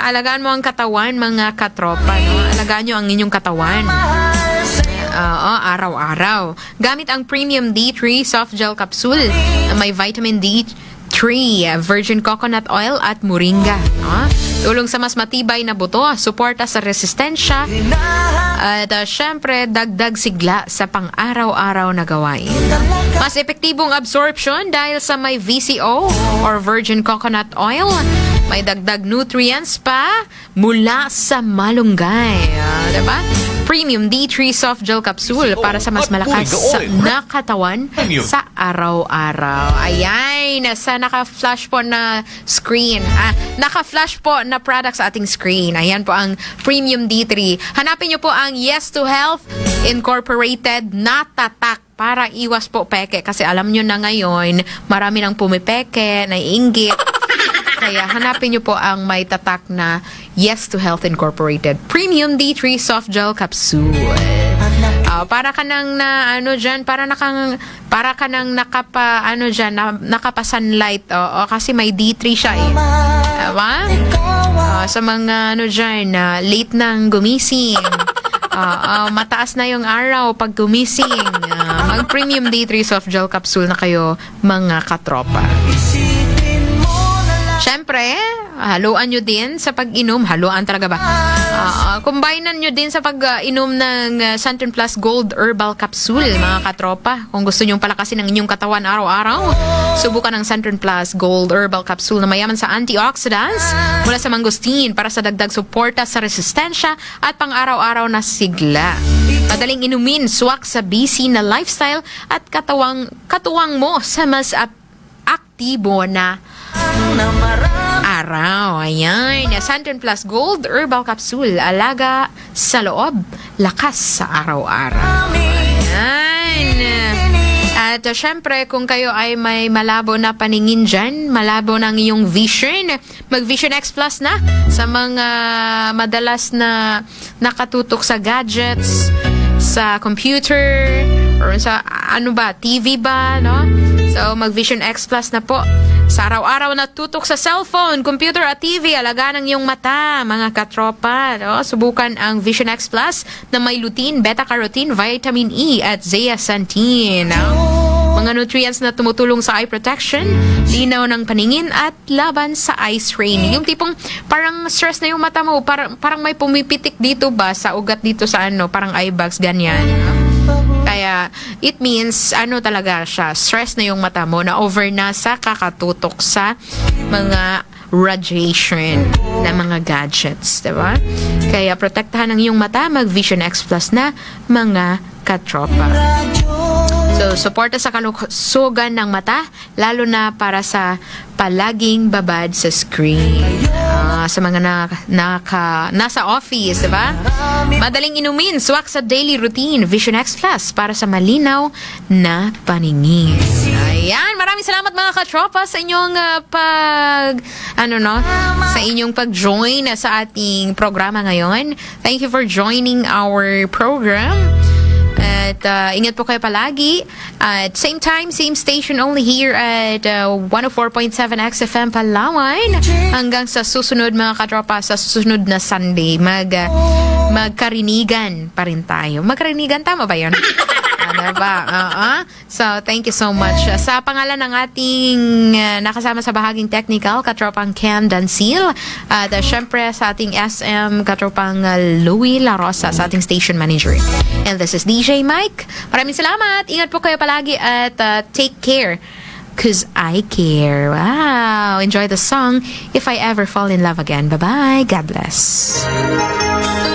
alagaan mo ang katawan, mga katropa. No? Alagaan nyo ang inyong katawan. Araw-araw. Gamit ang Premium D3 Soft Gel Capsule na may vitamin D3, virgin coconut oil at moringa. Tulong sa mas matibay na buto, suporta sa resistensya, at syempre, dagdag sigla sa pang-araw-araw na gawain. Mas epektibong absorption dahil sa may VCO or virgin coconut oil. May dagdag nutrients pa mula sa malunggay. Diba? Premium D3 Soft Gel Capsule para sa mas malakas na katawan sa araw-araw. Ayan, sa naka-flash po na screen. Naka-flash po na product sa ating screen. Ayan po ang Premium D3. Hanapin nyo po ang Yes to Health Incorporated na tatak para iwas po peke. Kasi alam nyo na ngayon, marami nang pumipeke, naiinggit. Kaya hanapin nyo po ang may tatak na Yes to Health Incorporated Premium D3 Soft Gel Capsule. Para ka nang nakapa-sunlight. Kasi may D3 siya eh. Diba? Sa mga late nang gumising. Mataas na yung araw pag gumising. Mag Premium D3 Soft Gel Capsule na kayo, mga katropa. Siyempre, haluan nyo din sa pag-inom. Haluan talaga ba? Combinean nyo din sa pag-inom ng Sunturn Plus Gold Herbal Capsule, mga katropa. Kung gusto nyo palakasin ang inyong katawan araw-araw, subukan ang Sunturn Plus Gold Herbal Capsule na mayaman sa antioxidants mula sa mangosteen para sa dagdag suporta sa resistensya at pang-araw-araw na sigla. Madaling inumin, swak sa busy na lifestyle at katuwang mo sa mas aktibo na araw. Ayan. Sunturn Plus Gold Herbal Capsule. Alaga sa loob, lakas sa araw-araw. Ayan. At syempre, kung kayo ay may malabo na paningin dyan, malabo ng iyong vision, mag-Vision X Plus na sa mga madalas na nakatutok sa gadgets, sa computer, or sa TV ba, no? So, mag-Vision X Plus na po. Sa araw-araw na tutok sa cellphone, computer at TV, alagaan ang iyong mata, mga katropa. No? Subukan ang Vision X Plus na may lutein, beta-carotene, vitamin E at zeaxanthin. No? Mga nutrients na tumutulong sa eye protection, linaw ng paningin at laban sa eye strain. Yung tipong parang stress na yung mata mo, parang may pumipitik dito ba sa ugat dito sa parang eye bags, ganyan. No? Kaya, it means, talaga siya, stress na yung mata mo, na over na sa kakatutok sa mga radiation na mga gadgets, diba? Kaya, protektahan ang iyong mata, mag-Vision X Plus na, mga katropa. So, suporta sa kalusugan ng mata, lalo na para sa palaging babad sa screen. Sa mga nasa office, diba? Madaling inumin, swak sa daily routine, Vision X Plus para sa malinaw na paningin. Ayan, maraming salamat mga katropa sa inyong sa inyong pag-join sa ating programa ngayon. Thank you for joining our program. At ingat po kayo palagi. At same time, same station only here at 104.7 XFM Palawan. Hanggang sa susunod mga katropa, sa susunod na Sunday, magkarinigan pa rin tayo. Magkarinigan, tama ba yun? So, thank you so much. Sa pangalan ng ating nakasama sa bahaging technical, katropang Cam Dancil, at syempre sa ating SM, katropang Louie La Rosa, sa ating station manager. And this is DJ Mike. Maraming salamat. Ingat po kayo palagi at take care 'Cause I care. Wow. Enjoy the song, If I Ever Fall in Love Again. Bye-bye. God bless.